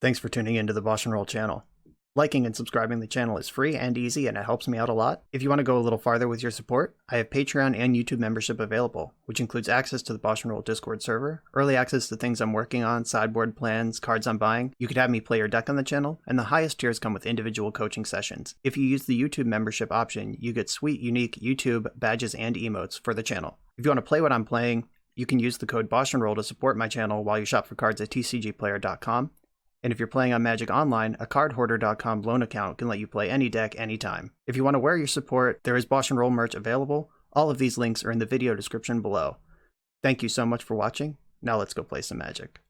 Thanks for tuning into the BoshNRoll channel. Liking and subscribing the channel is free and easy, and it helps me out a lot. If you want to go a little farther with your support, I have Patreon and YouTube membership available, which includes access to the BoshNRoll Discord server, early access to things I'm working on, sideboard plans, cards I'm buying. You could have me play your deck on the channel, and the highest tiers come with individual coaching sessions. If you use the YouTube membership option, you get sweet, unique YouTube badges and emotes for the channel. If you want to play what I'm playing, you can use the code BoshNRoll to support my channel while you shop for cards at tcgplayer.com. And if you're playing on Magic Online, a cardhoarder.com loan account can let you play any deck anytime. If you want to wear your support, there is BoshNRoll merch available. All of these links are in the video description below. Thank you so much for watching. Now let's go play some Magic.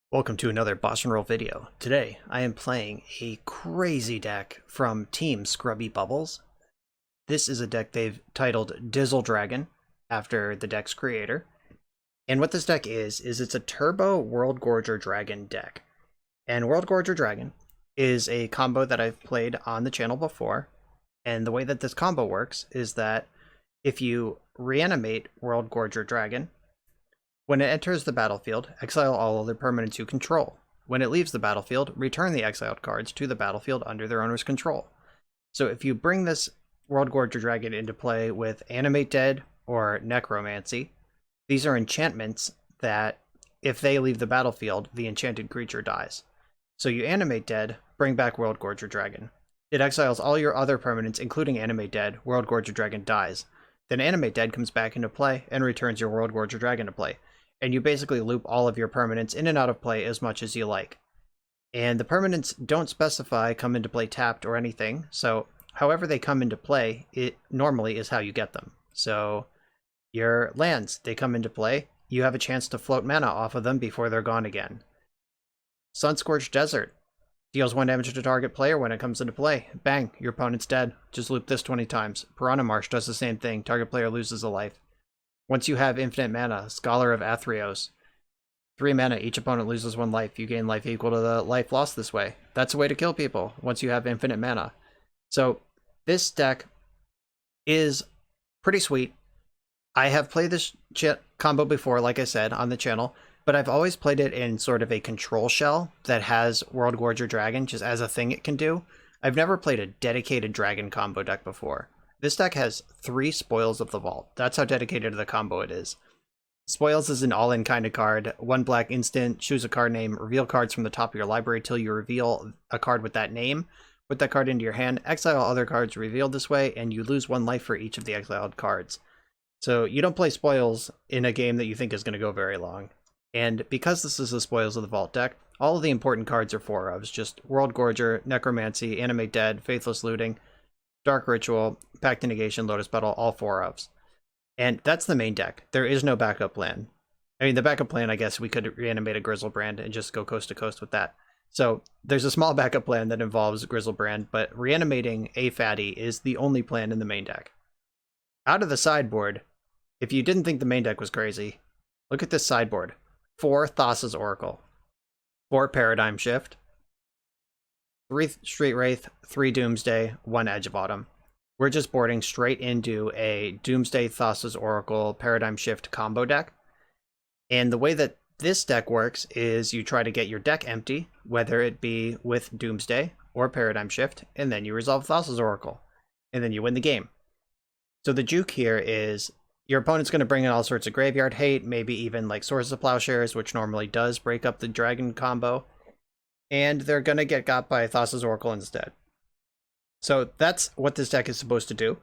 Welcome to another BoshNRoll video. Today I am playing a crazy deck from Team Scrubby Bubbles. This is a deck they've titled Dragon after the deck's creator. And what this deck is it's a turbo Worldgorger Dragon deck. And Worldgorger Dragon is a combo that I've played on the channel before, and the way that this combo works is that if you reanimate Worldgorger Dragon, when it enters the battlefield, exile all other permanents you control. When it leaves the battlefield, return the exiled cards to the battlefield under their owner's control. So if you bring this Worldgorger Dragon into play with Animate Dead or Necromancy, these are enchantments that if they leave the battlefield, the enchanted creature dies. So you Animate Dead, bring back Worldgorger Dragon. It exiles all your other permanents, including Animate Dead. Worldgorger Dragon dies. Then Animate Dead comes back into play and returns your Worldgorger Dragon to play. And you basically loop all of your permanents in and out of play as much as you like. And the permanents don't specify come into play tapped or anything, so however they come into play, it normally is how you get them. So your lands, they come into play, you have a chance to float mana off of them before they're gone again. Sunscorched Desert deals 1 damage to target player when it comes into play. Bang, your opponent's dead. Just loop this 20 times. Piranha Marsh does the same thing. Target player loses a life. Once you have infinite mana, Scholar of Athreos. 3 mana, each opponent loses 1 life. You gain life equal to the life lost this way. That's a way to kill people once you have infinite mana. So this deck is pretty sweet. I have played this combo before, like I said, on the channel, but I've always played it in sort of a control shell that has Worldgorger Dragon just as a thing it can do. I've never played a dedicated dragon combo deck before. This deck has 3 Spoils of the Vault. That's how dedicated to the combo it is. Spoils is an all-in kind of card. 1 black instant, choose a card name, reveal cards from the top of your library till you reveal a card with that name. Put that card into your hand, exile other cards revealed this way, and you lose 1 life for each of the exiled cards. So you don't play Spoils in a game that you think is going to go very long. And because this is a Spoils of the Vault deck, all of the important cards are 4-ofs. Just Worldgorger, Necromancy, Animate Dead, Faithless Looting, Dark Ritual, Pact to Negation, Lotus Petal, all 4-ofs. And that's the main deck. There is no backup plan. I mean, the backup plan, I guess we could reanimate a Griselbrand and just go coast to coast with that. So there's a small backup plan that involves Griselbrand, but reanimating a fatty is the only plan in the main deck. Out of the sideboard, if you didn't think the main deck was crazy, look at this sideboard. 4 Thassa's Oracle, 4 Paradigm Shift, 3 Street Wraith, 3 Doomsday, 1 Edge of Autumn. We're just boarding straight into a Doomsday, Thassa's Oracle, Paradigm Shift combo deck. And the way that this deck works is you try to get your deck empty, whether it be with Doomsday or Paradigm Shift, and then you resolve Thassa's Oracle, and then you win the game. So the juke here is your opponent's going to bring in all sorts of graveyard hate, maybe even like Swords of Plowshares, which normally does break up the dragon combo. And they're going to get got by Thassa's Oracle instead. So that's what this deck is supposed to do.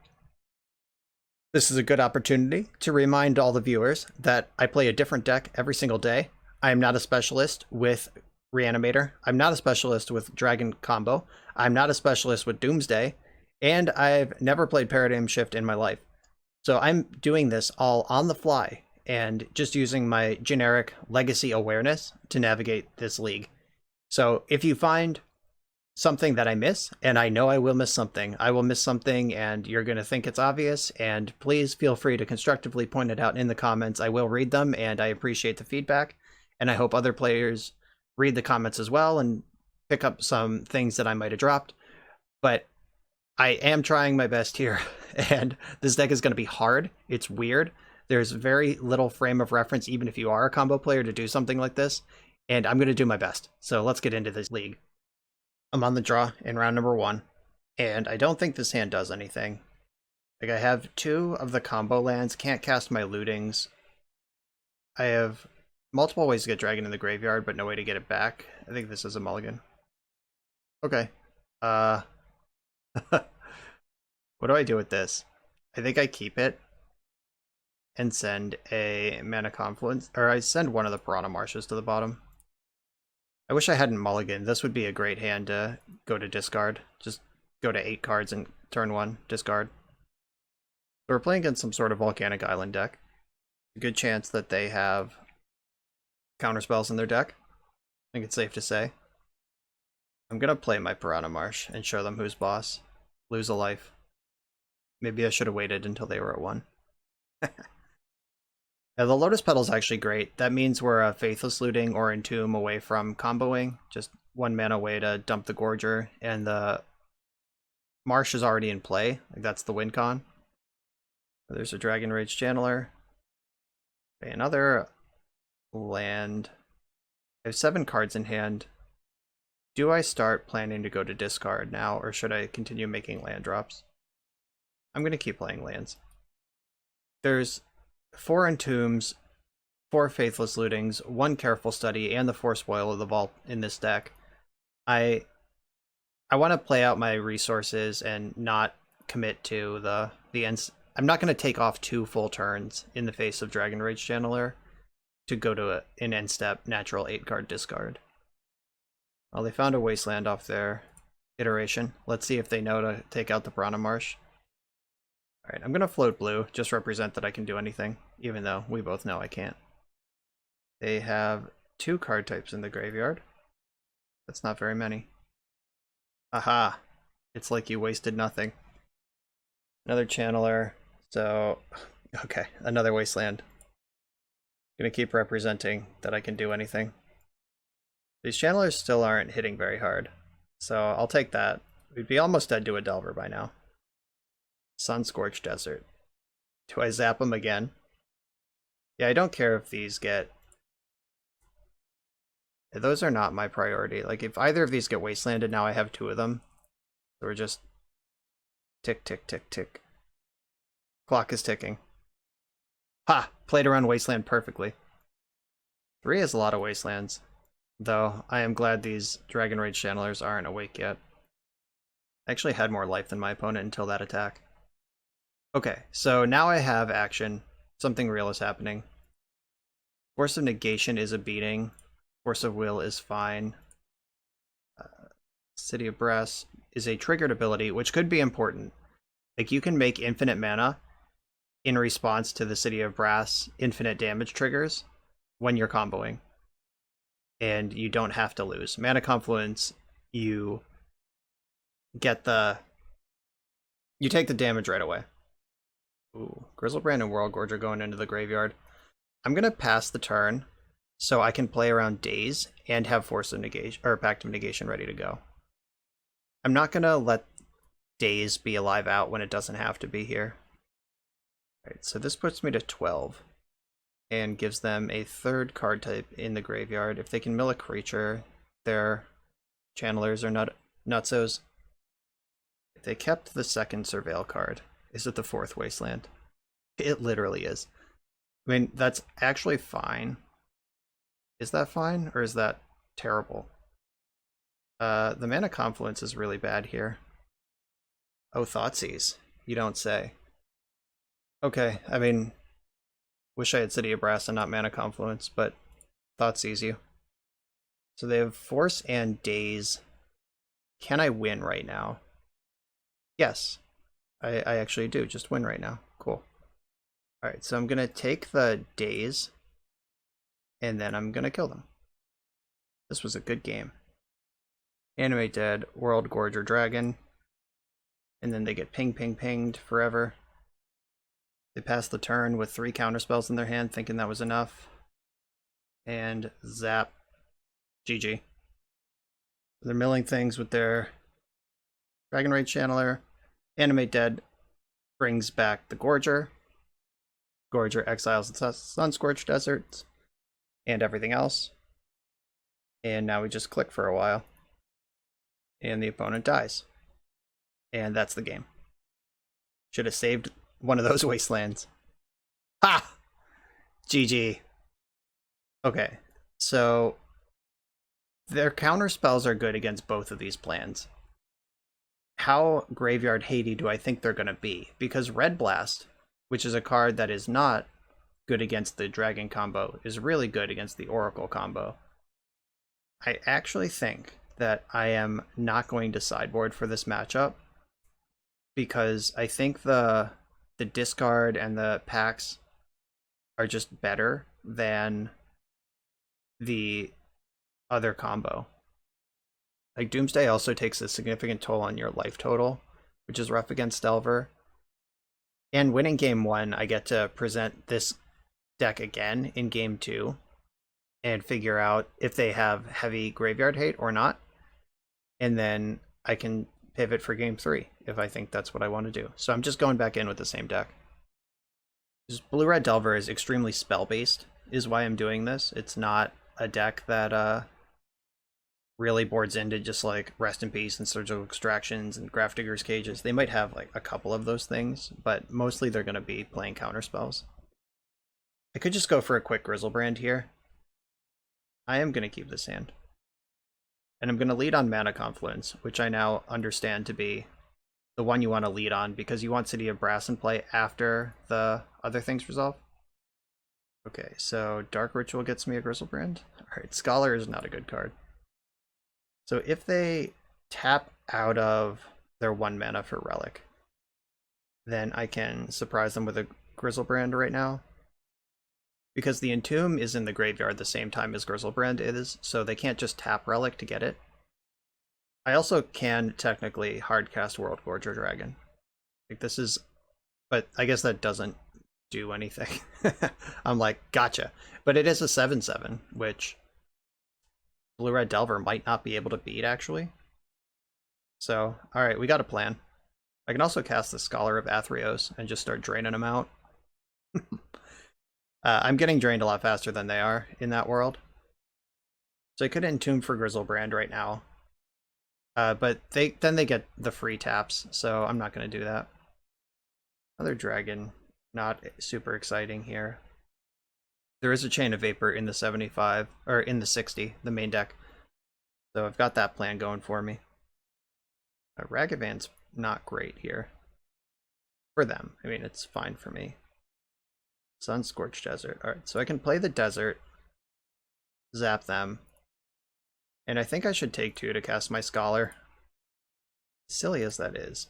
This is a good opportunity to remind all the viewers that I play a different deck every single day. I am not a specialist with Reanimator. I'm not a specialist with Dragon Combo. I'm not a specialist with Doomsday. And I've never played Paradigm Shift in my life. So I'm doing this all on the fly and just using my generic legacy awareness to navigate this league. So if you find something that I miss, and I know I will miss something, and you're going to think it's obvious, and please feel free to constructively point it out in the comments. I will read them, and I appreciate the feedback, and I hope other players read the comments as well and pick up some things that I might have dropped. But I am trying my best here, and this deck is going to be hard. It's weird. There's very little frame of reference, even if you are a combo player, to do something like this. and I'm going to do my best. So let's get into this league. I'm on the draw in round number 1, and I don't think this hand does anything. Like, I have 2 of the combo lands, can't cast my lootings. I have multiple ways to get Dragon in the graveyard, but no way to get it back. I think this is a mulligan. Okay. What do I do with this? I think I keep it and send a Mana Confluence, or I send one of the Piranha Marshes to the bottom. I wish I hadn't mulligan. This would be a great hand to go to discard. Just go to 8 cards and turn 1, discard. So we're playing against some sort of Volcanic Island deck. A good chance that they have counterspells in their deck. I think it's safe to say. I'm gonna play my Piranha Marsh and show them who's boss. Lose a life. Maybe I should have waited until they were at 1. Yeah, the Lotus Petal's actually great. That means we're a Faithless Looting or Entomb away from comboing. Just 1 mana away to dump the Gorger, and the Marsh is already in play. Like, that's the win con. There's a Dragon Rage Channeler. Okay, another land. I have 7 cards in hand. Do I start planning to go to discard now, or should I continue making land drops? I'm going to keep playing lands. There's 4 Entombs, 4 Faithless Lootings, 1 Careful Study, and the 4 Spoil of the Vault in this deck. I want to play out my resources and not commit to the ends. I'm not going to take off 2 full turns in the face of Dragon Rage Channeler to go to an end step natural 8-card discard. Well, they found a Wasteland off their iteration. Let's see if they know to take out the Piranha Marsh. Alright, I'm going to float blue, just represent that I can do anything, even though we both know I can't. They have 2 card types in the graveyard. That's not very many. Aha! It's like you wasted nothing. Another Channeler, so... okay, another Wasteland. Gonna keep representing that I can do anything. These Channelers still aren't hitting very hard, so I'll take that. We'd be almost dead to a Delver by now. Sun-Scorched Desert. Do I zap them again? Yeah, I don't care if these get... Those are not my priority. Like, if either of these get Wastelanded, now I have 2 of them. So we're just... tick, tick, tick, tick. Clock is ticking. Ha! Played around Wasteland perfectly. 3 is a lot of Wastelands. Though, I am glad these Dragon Rage Channelers aren't awake yet. I actually had more life than my opponent until that attack. Okay, so now I have action. Something real is happening. Force of Negation is a beating. Force of Will is fine. City of Brass is a triggered ability, which could be important. Like, you can make infinite mana in response to the City of Brass infinite damage triggers when you're comboing. And you don't have to lose. Mana Confluence, you get the... you take the damage right away. Ooh, Grizzlebrand and Worldgorger going into the graveyard. I'm gonna pass the turn so I can play around Daze and have Force of Negation, or Pact of Negation ready to go. I'm not gonna let Daze be a live out when it doesn't have to be here. Alright, so this puts me to 12. And gives them a 3rd card type in the graveyard. If they can mill a creature, their Channelers are nutsos. If they kept the 2nd Surveil card, is it the 4th Wasteland? It literally is. I mean, that's actually fine. Is that fine, or is that terrible? The Mana Confluence is really bad here. Oh, Thoughtseize. You don't say. Okay, I mean... wish I had City of Brass and not Mana Confluence, but Thoughtseize you. So they have Force and Daze. Can I win right now? Yes. I actually do. Just win right now. Cool. Alright, so I'm going to take the Daze, and then I'm going to kill them. This was a good game. Animate dead, Worldgorger Dragon, and then they get ping, ping, pinged forever. They pass the turn with 3 counterspells in their hand, thinking that was enough. And zap. GG. They're milling things with their Dragon Rage Channeler. Animate dead brings back the Gorger. Gorger exiles the Sun-Scorched Deserts and everything else. And now we just click for a while. And the opponent dies. And that's the game. Should have saved one of those wastelands. Ha! GG. Okay, so their counter spells are good against both of these plans. How graveyard hatey do I think they're going to be? Because Red Blast, which is a card that is not good against the Dragon combo, is really good against the Oracle combo. I actually think that I am not going to sideboard for this matchup because I think the discard and the packs are just better than the other combo. Like, Doomsday also takes a significant toll on your life total, which is rough against Delver. And winning game 1, I get to present this deck again in game 2 and figure out if they have heavy graveyard hate or not. And then I can pivot for game 3 if I think that's what I want to do. So I'm just going back in with the same deck. Blue-Red Delver is extremely spell-based, is why I'm doing this. It's not a deck that really boards into just like Rest in Peace and Surgical Extractions and Grafdigger's Cages. They might have like a couple of those things, but mostly they're going to be playing counter spells. I could just go for a quick Grizzlebrand here. I am going to keep this hand. And I'm going to lead on Mana Confluence, which I now understand to be the one you want to lead on because you want City of Brass in play after the other things resolve. Okay, so Dark Ritual gets me a Grizzlebrand. Alright, Scholar is not a good card. So if they tap out of their 1 mana for Relic, then I can surprise them with a Grizzlebrand right now. Because the Entomb is in the graveyard the same time as Grizzlebrand is, so they can't just tap Relic to get it. I also can technically hardcast Worldgorger Dragon. Like, this is... But I guess that doesn't do anything. I'm like, gotcha. But it is a 7/7, which Blue-Red Delver might not be able to beat, actually. So, alright, we got a plan. I can also cast the Scholar of Athreos and just start draining them out. I'm getting drained a lot faster than they are in that world. So I could Entomb for Grizzlebrand right now. But then they get the free taps, so I'm not going to do that. Another dragon, not super exciting here. There is a Chain of Vapor in the 75, or in the 60, the main deck. So I've got that plan going for me. Ragavan's not great here. For them. I mean, it's fine for me. Sun-Scorched Desert. Alright, so I can play the desert, zap them, and I think I should take 2 to cast my Scholar. Silly as that is.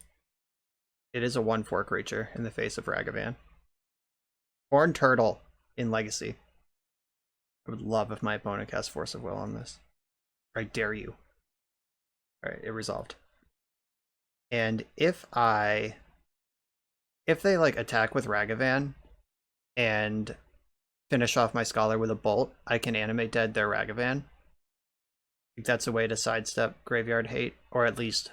It is a 1/4 creature in the face of Ragavan. Horned Turtle in Legacy. I would love if my opponent cast Force of Will on this. I dare you. Alright, it resolved. And if they like attack with Ragavan and finish off my Scholar with a Bolt, I can Animate Dead their Ragavan. I think that's a way to sidestep Graveyard Hate, or at least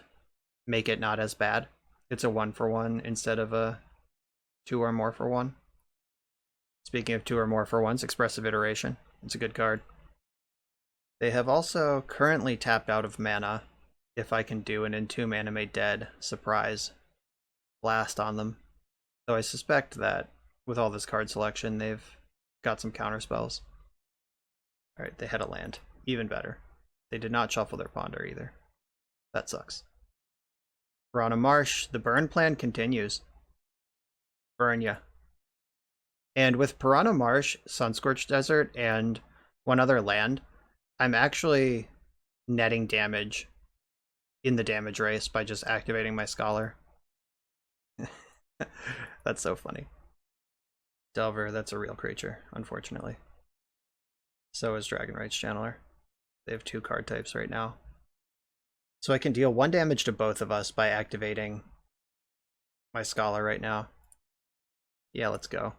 make it not as bad. It's a 1/1 instead of a 2 or more for 1. Speaking of 2 or more for 1s, Expressive Iteration. It's a good card. They have also currently tapped out of mana. If I can do an Entomb Animate Dead surprise blast on them. So I suspect that with all this card selection, they've got some counter spells. Alright, they had a land. Even better. They did not shuffle their Ponder either. That sucks. Piranha Marsh, the burn plan continues. Burn ya. And with Piranha Marsh, Sun-Scorched Desert, and one other land, I'm actually netting damage in the damage race by just activating my Scholar. That's so funny. Delver, that's a real creature, unfortunately. So is Dragonright's Channeler. They have 2 card types right now. So I can deal 1 damage to both of us by activating my Scholar right now. Yeah, let's go.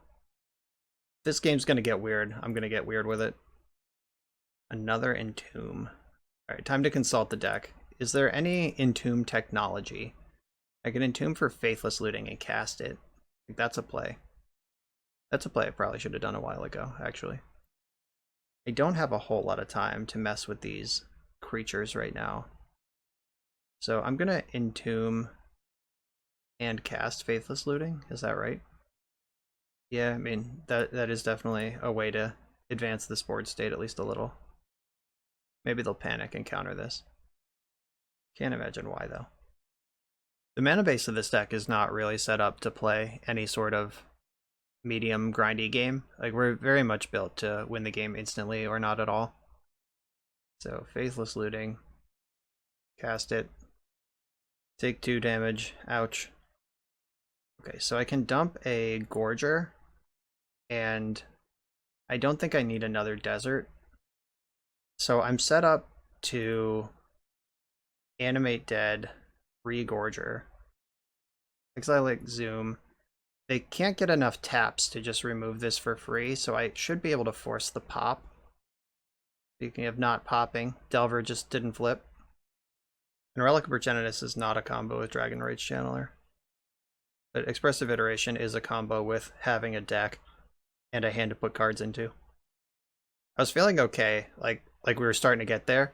This game's gonna get weird. I'm gonna get weird with it. Another Entomb. Alright, time to consult the deck. Is there any Entomb technology? I can Entomb for Faithless Looting and cast it. I think that's a play. That's a play I probably should have done a while ago, actually. I don't have a whole lot of time to mess with these creatures right now. So I'm going to entomb and cast Faithless Looting. Is that right? Yeah, I mean, that is definitely a way to advance this board state at least a little. Maybe they'll panic and counter this. Can't imagine why, though. The mana base of this deck is not really set up to play any sort of medium grindy game. Like, we're very much built to win the game instantly or not at all. So, Faithless Looting. Cast it. Take 2 damage. Ouch. Okay, so I can dump a Gorger, and I don't think I need another desert. So I'm set up to animate dead, re-Gorger. Exile Zoom. They can't get enough taps to just remove this for free, so I should be able to force the pop. Speaking of not popping, Delver just didn't flip. And Relic of Progenitus is not a combo with Dragon Rage Channeler. But Expressive Iteration is a combo with having a deck and a hand to put cards into. I was feeling okay, like we were starting to get there,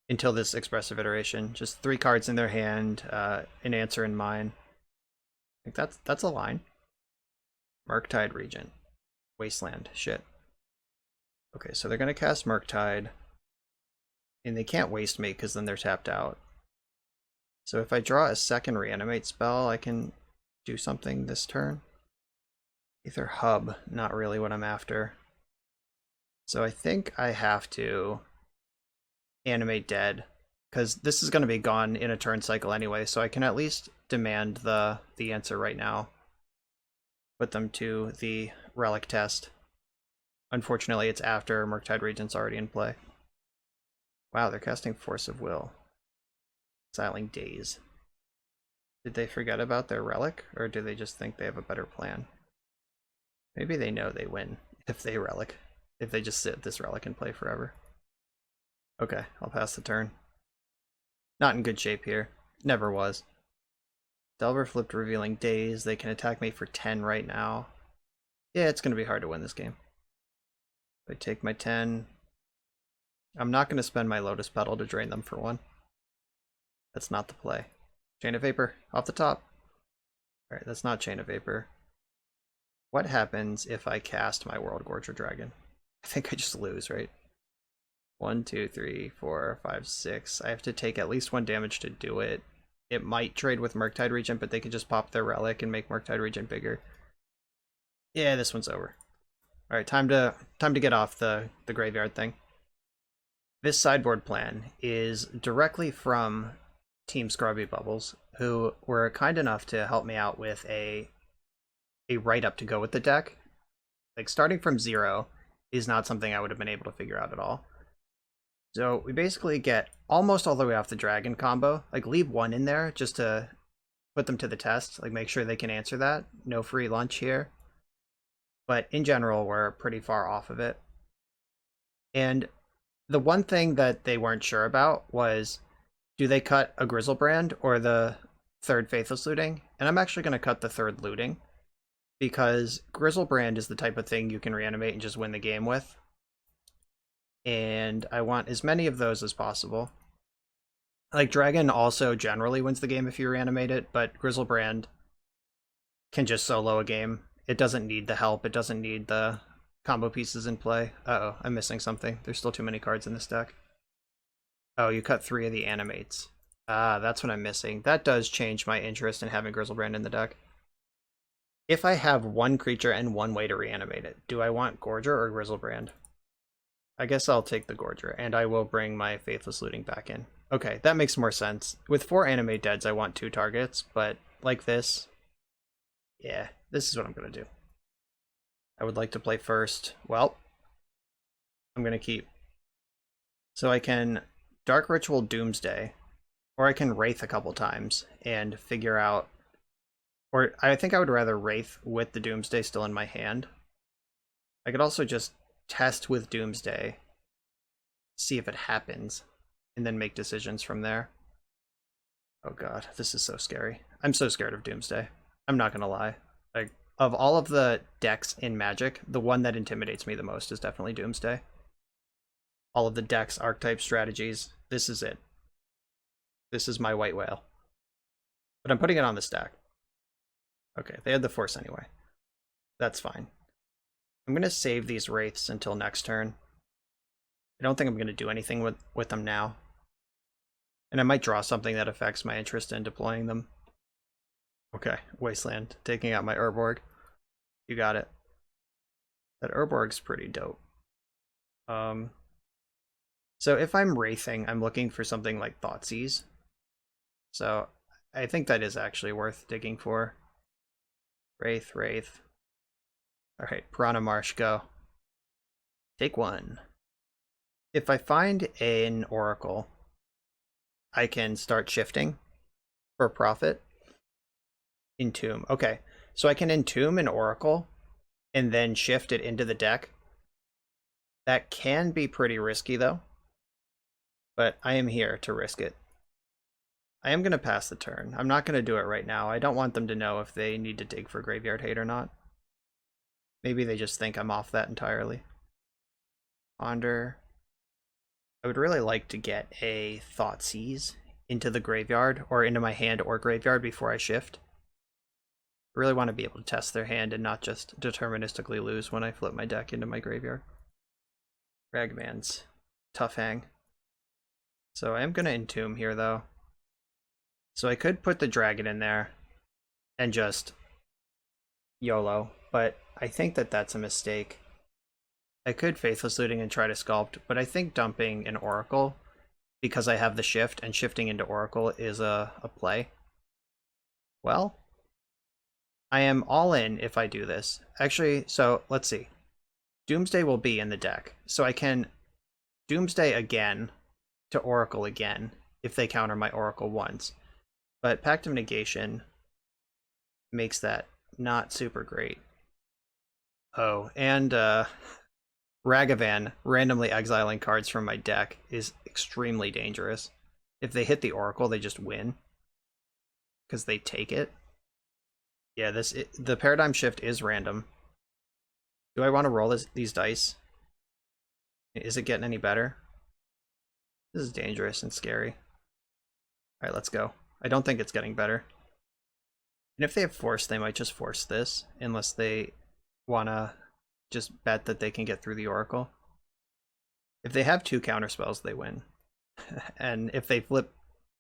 until this Expressive Iteration. Just 3 cards in their hand, an answer in mine. I think that's a line. Murktide Regent. Wasteland. Shit. Okay, so they're going to cast Murktide. And they can't waste me, because then they're tapped out. So if I draw a second Reanimate spell, I can do something this turn. Aether Hub, not really what I'm after. So I think I have to animate dead, because this is going to be gone in a turn cycle anyway, so I can at least demand the answer right now. Put them to the relic test. Unfortunately, it's after Murktide Regent's already in play. Wow, they're casting Force of Will. Exiling Daze. Did they forget about their relic, or do they just think they have a better plan? Maybe they know they win if they relic. If they just sit this relic and play forever. Okay, I'll pass the turn. Not in good shape here. Never was. Delver flipped Revealing Daze. They can attack me for 10 right now. Yeah, it's going to be hard to win this game. If I take my 10... I'm not going to spend my Lotus Petal to drain them for 1. That's not the play. Chain of Vapor, off the top. Alright, that's not Chain of Vapor. What happens if I cast my Worldgorger Dragon? I think I just lose, right? 1, 2, 3, 4, 5, 6. I have to take at least 1 damage to do it. It might trade with Murktide Regent, but they could just pop their relic and make Murktide Regent bigger. Yeah, this one's over. Alright, time to get off the graveyard thing. This sideboard plan is directly from Team Scrubby Bubbles, who were kind enough to help me out with a write-up to go with the deck. Like, starting from 0 is not something I would have been able to figure out at all. So we basically get almost all the way off the dragon combo. Like, leave 1 in there just to put them to the test. Like, make sure they can answer that. No free lunch here. But in general, we're pretty far off of it. And the one thing that they weren't sure about was, do they cut a Grizzlebrand or the 3rd Faithless Looting? And I'm actually going to cut the 3rd Looting, because Grizzlebrand is the type of thing you can reanimate and just win the game with. And I want as many of those as possible. Like, Dragon also generally wins the game if you reanimate it, but Grizzlebrand can just solo a game. It doesn't need the help, it doesn't need the combo pieces in play. Uh-oh, I'm missing something. There's still too many cards in this deck. Oh, you cut 3 of the animates. Ah, that's what I'm missing. That does change my interest in having Grizzlebrand in the deck. If I have 1 creature and 1 way to reanimate it, do I want Gorger or Grizzlebrand? I guess I'll take the Gorger, and I will bring my Faithless Looting back in. Okay, that makes more sense. With 4 animate deads, I want 2 targets, but like this, yeah, this is what I'm going to do. I would like to play first. Well, I'm going to keep. So I can Dark Ritual Doomsday, or I can Wraith a couple times and figure out, or I think I would rather Wraith with the Doomsday still in my hand. I could also just test with Doomsday, see if it happens, and then make decisions from there. Oh god, this is so scary. I'm so scared of Doomsday. I'm not gonna lie. Like, of all of the decks in Magic, the one that intimidates me the most is definitely Doomsday. all of the decks, archetype strategies. This is it. This is my white whale. But I'm putting it on the stack. Okay, they had the force anyway. That's fine. I'm going to save these wraiths until next turn. I don't think I'm going to do anything with them now. And I might draw something that affects my interest in deploying them. Okay, Wasteland, taking out my Urborg. You got it. That Urborg's pretty dope. So if I'm wraithing, I'm looking for something like Thoughtseize. So I think that is actually worth digging for. Wraith. Alright, Piranha Marsh, go. Take one. If I find an Oracle, I can start shifting for profit. Entomb. Okay, so I can entomb an Oracle and then shift it into the deck. That can be pretty risky though, but I am here to risk it. I am going to pass the turn. I'm not going to do it right now. I don't want them to know if they need to dig for Graveyard Hate or not. Maybe they just think I'm off that entirely. Ponder. I would really like to get a Thoughtseize into the graveyard, or into my hand or graveyard before I shift. I really want to be able to test their hand and not just deterministically lose when I flip my deck into my graveyard. Ragavan's tough hang. So I am going to entomb here though. So I could put the dragon in there and just YOLO, but I think that that's a mistake. I could Faithless Looting and try to sculpt, but I think dumping an Oracle, because I have the shift, and shifting into Oracle is a play. Well, I am all in if I do this. Actually, so let's see. Doomsday will be in the deck, so I can Doomsday again to Oracle again if they counter my Oracle once. But Pact of Negation makes that not super great. Oh, and Ragavan randomly exiling cards from my deck is extremely dangerous. If they hit the Oracle, they just win because they take it. Yeah, the Paradigm Shift is random. Do I want to roll these dice? Is it getting any better? This is dangerous and scary. Alright, let's go. I don't think it's getting better. And if they have force, they might just force this, unless they want to just bet that they can get through the Oracle. If they have 2 counterspells, they win. And if they flip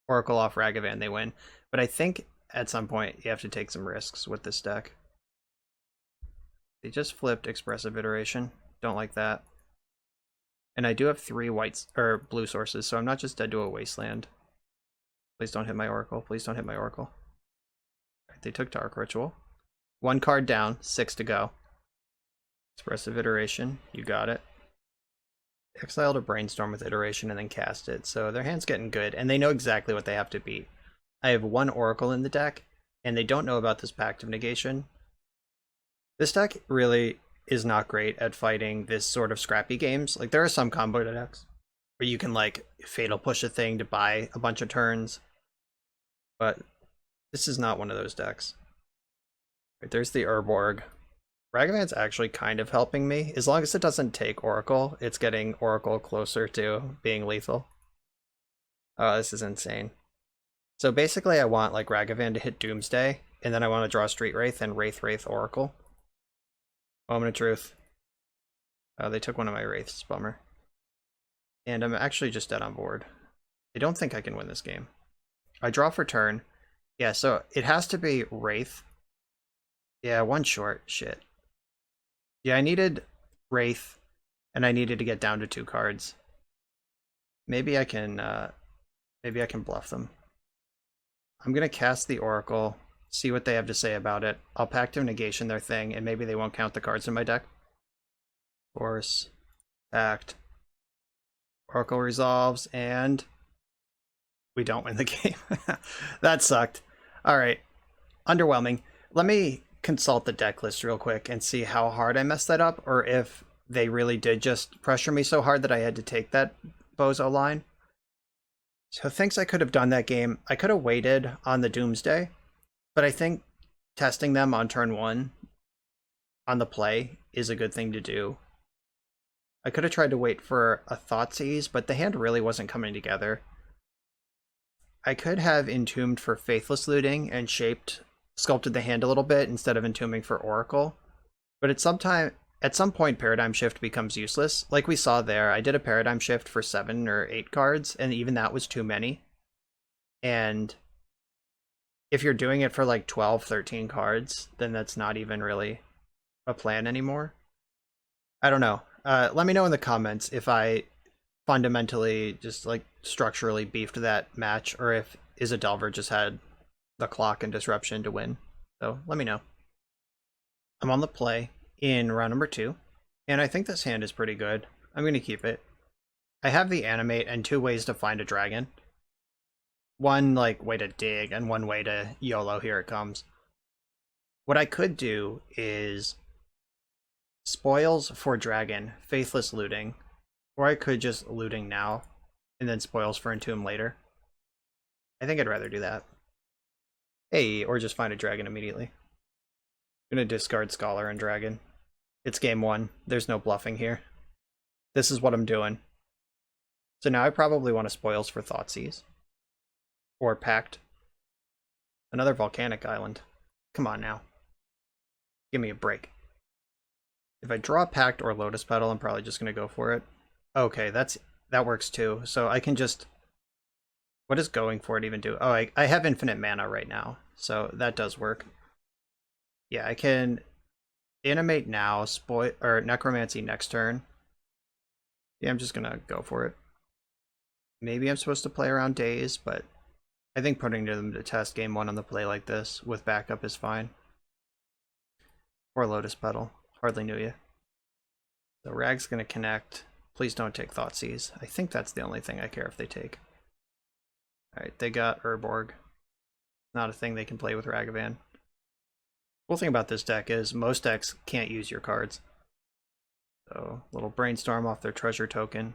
Oracle off Ragavan, they win. But I think at some point you have to take some risks with this deck. They just flipped Expressive Iteration. Don't like that. And I do have 3 blue sources, so I'm not just dead to a Wasteland. Please don't hit my Oracle. Please don't hit my Oracle. Right, they took Dark Ritual. 1 card down, 6 to go. Expressive Iteration, you got it. Exile to Brainstorm with Iteration and then cast it. So their hand's getting good, and they know exactly what they have to beat. I have 1 Oracle in the deck, and they don't know about this Pact of Negation. This deck really is not great at fighting this sort of scrappy games. Like, there are some combo decks where you can, like, Fatal Push a thing to buy a bunch of turns. But this is not one of those decks. Right, there's the Urborg. Ragavan's actually kind of helping me. As long as it doesn't take Oracle, it's getting Oracle closer to being lethal. Oh, this is insane. So basically I want like Ragavan to hit Doomsday, and then I want to draw Street Wraith and Wraith Oracle. Moment of truth. Oh, they took one of my Wraiths, bummer. And I'm actually just dead on board. I don't think I can win this game. I draw for turn. Yeah, so it has to be Wraith. Yeah, 1 short. Shit. Yeah, I needed Wraith, and I needed to get down to 2 cards. Maybe I can bluff them. I'm gonna cast the Oracle, see what they have to say about it. I'll Pact of Negation their thing, and maybe they won't count the cards in my deck. Force, Pact, Oracle resolves, and we don't win the game. That sucked. Alright, underwhelming. Let me consult the deck list real quick and see how hard I messed that up, or if they really did just pressure me so hard that I had to take that bozo line. So things I could have done that game, I could have waited on the Doomsday, but I think testing them on turn 1 on the play is a good thing to do. I could have tried to wait for a Thoughtseize, but the hand really wasn't coming together. I could have entombed for Faithless Looting and sculpted the hand a little bit instead of entombing for Oracle. But at some point, Paradigm Shift becomes useless. Like we saw there, I did a Paradigm Shift for 7 or 8 cards, and even that was too many. And if you're doing it for like 12, 13 cards, then that's not even really a plan anymore. I don't know. Let me know in the comments if I fundamentally just like structurally beefed that match, or if Delver just had the clock and disruption to win. So let me know. I'm on the play in round number 2, and I think this hand is pretty good. I'm going to keep it. I have the animate and 2 ways to find a dragon. One like way to dig and one way to YOLO, here it comes. What I could do is spoils for dragon, Faithless Looting, or I could just looting now and then spoils for entomb later. I think I'd rather do that. Hey, or just find a dragon immediately. I'm gonna discard Scholar and Dragon. It's game 1. There's no bluffing here. This is what I'm doing. So now I probably want to spoils for Thoughtseize. Or Pact. Another Volcanic Island. Come on now. Give me a break. If I draw Pact or Lotus Petal, I'm probably just gonna go for it. Okay, that works too. So I can just... What does going for it even do? Oh, I have infinite mana right now, so that does work. Yeah, I can animate now, spoil or necromancy next turn. Yeah, I'm just gonna go for it. Maybe I'm supposed to play around days, but I think putting them to test game 1 on the play like this with backup is fine. Or Lotus Petal. Hardly knew you. So Rag's gonna connect. Please don't take Thoughtseize. I think that's the only thing I care if they take. Alright, they got Urborg. Not a thing they can play with Ragavan. Cool thing about this deck is most decks can't use your cards. So, little brainstorm off their treasure token.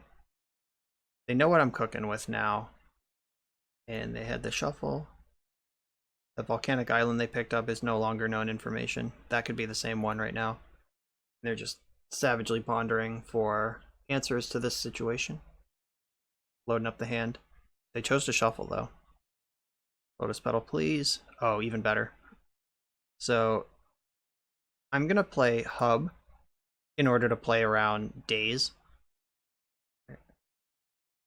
They know what I'm cooking with now. And they had the shuffle. The volcanic island they picked up is no longer known information. That could be the same one right now. They're just savagely pondering for answers to this situation. Loading up the hand. They chose to shuffle though. Lotus Petal, please. Oh, even better. So I'm gonna play Hub in order to play around days.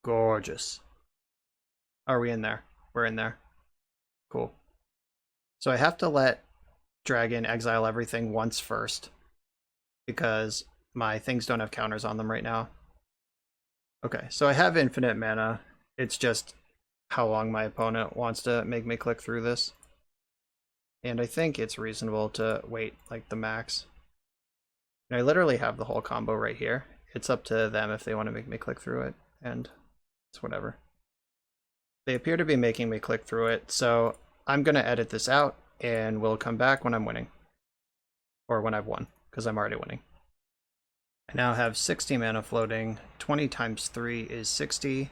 Gorgeous. Are we in there? We're in there. Cool. So I have to let Dragon exile everything once first, because my things don't have counters on them right now. Okay, so I have infinite mana. It's just how long my opponent wants to make me click through this. And I think it's reasonable to wait like the max. And I literally have the whole combo right here. It's up to them if they want to make me click through it, and it's whatever. They appear to be making me click through it, so I'm going to edit this out, and we'll come back when I'm winning. Or when I've won, because I'm already winning. I now have 60 mana floating. 20 times 3 is 60.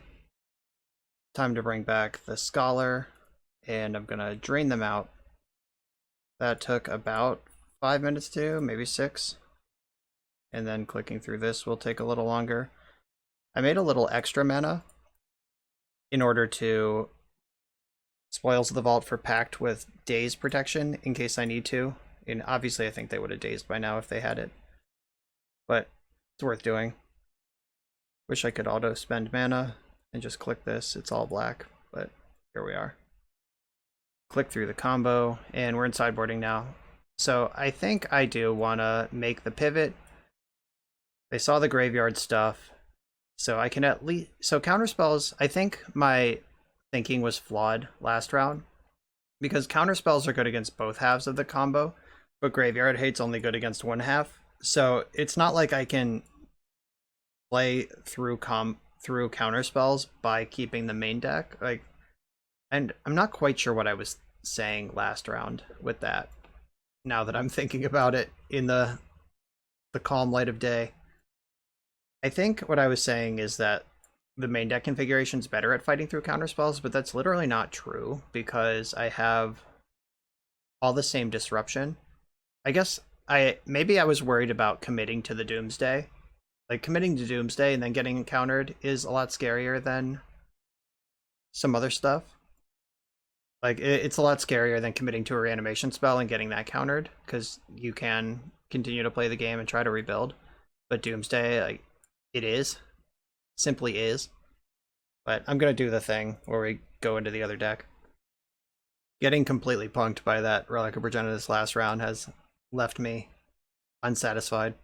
Time to bring back the Scholar, and I'm going to drain them out. That took about 5 minutes to do, maybe 6. And then clicking through this will take a little longer. I made a little extra mana in order to Spoils of the Vault for Pact with Daze protection in case I need to. And obviously I think they would have dazed by now if they had it. But it's worth doing. Wish I could auto spend mana and just click this. It's all black, but here we are. Click through the combo, and we're in sideboarding now. So I think I do want to make the pivot. They saw the graveyard stuff, so I can at least... So counterspells, I think my thinking was flawed last round, because counterspells are good against both halves of the combo, but graveyard hate's only good against one half. So it's not like I can play through counterspells by keeping the main deck. And I'm not quite sure what I was saying last round with that, now that I'm thinking about it in the calm light of day. I think what I was saying is that the main deck configuration is better at fighting through counterspells, but that's literally not true, because I have all the same disruption. I guess maybe I was worried about committing to the Doomsday Like, committing to Doomsday and then getting encountered is a lot scarier than some other stuff. Like, it's a lot scarier than committing to a reanimation spell and getting that countered, because you can continue to play the game and try to rebuild. But Doomsday, like, it is. Simply is. But I'm going to do the thing where we go into the other deck. Getting completely punked by that Relic of Progenitus this last round has left me unsatisfied.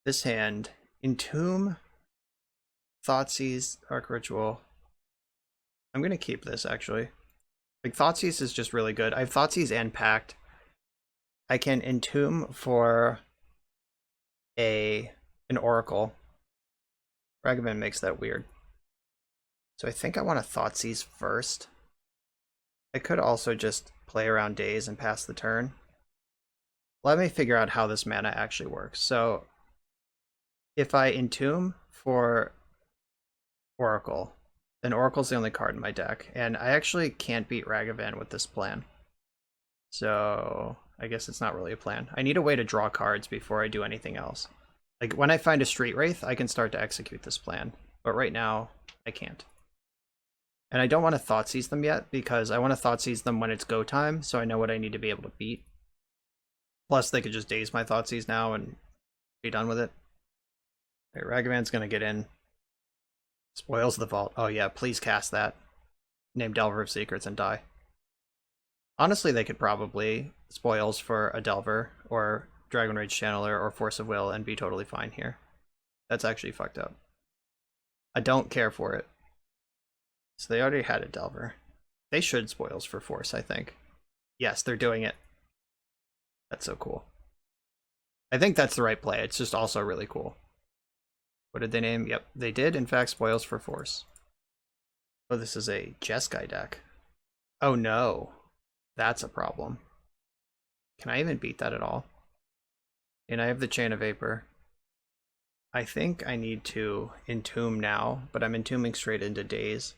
This hand, Entomb, Thoughtseize, Arc Ritual. I'm going to keep this, actually. Like, Thoughtseize is just really good. I have Thoughtseize and Pact. I can Entomb for an Oracle. Ragavan makes that weird. So I think I want to Thoughtseize first. I could also just play around Daze and pass the turn. Let me figure out how this mana actually works. So if I Entomb for Oracle, then Oracle's the only card in my deck, and I actually can't beat Ragavan with this plan. So I guess it's not really a plan. I need a way to draw cards before I do anything else. Like, when I find a Street Wraith, I can start to execute this plan, but right now I can't. And I don't want to Thoughtseize them yet, because I want to Thoughtseize them when it's go time, so I know what I need to be able to beat. Plus, they could just Daze my Thoughtseize now and be done with it. Alright, Ragavan's gonna get in. Spoils the Vault. Oh yeah, please cast that. Name Delver of Secrets and die. Honestly, they could probably Spoils for a Delver, or Dragon Rage Channeler, or Force of Will, and be totally fine here. That's actually fucked up. I don't care for it. So they already had a Delver. They should Spoils for Force, I think. Yes, they're doing it. That's so cool. I think that's the right play. It's just also really cool. What did they name? Yep, they did, in fact, Spoils for Force. Oh, this is a Jeskai deck. Oh no. That's a problem. Can I even beat that at all? And I have the Chain of Vapor. I think I need to Entomb now, but I'm entombing straight into Daze.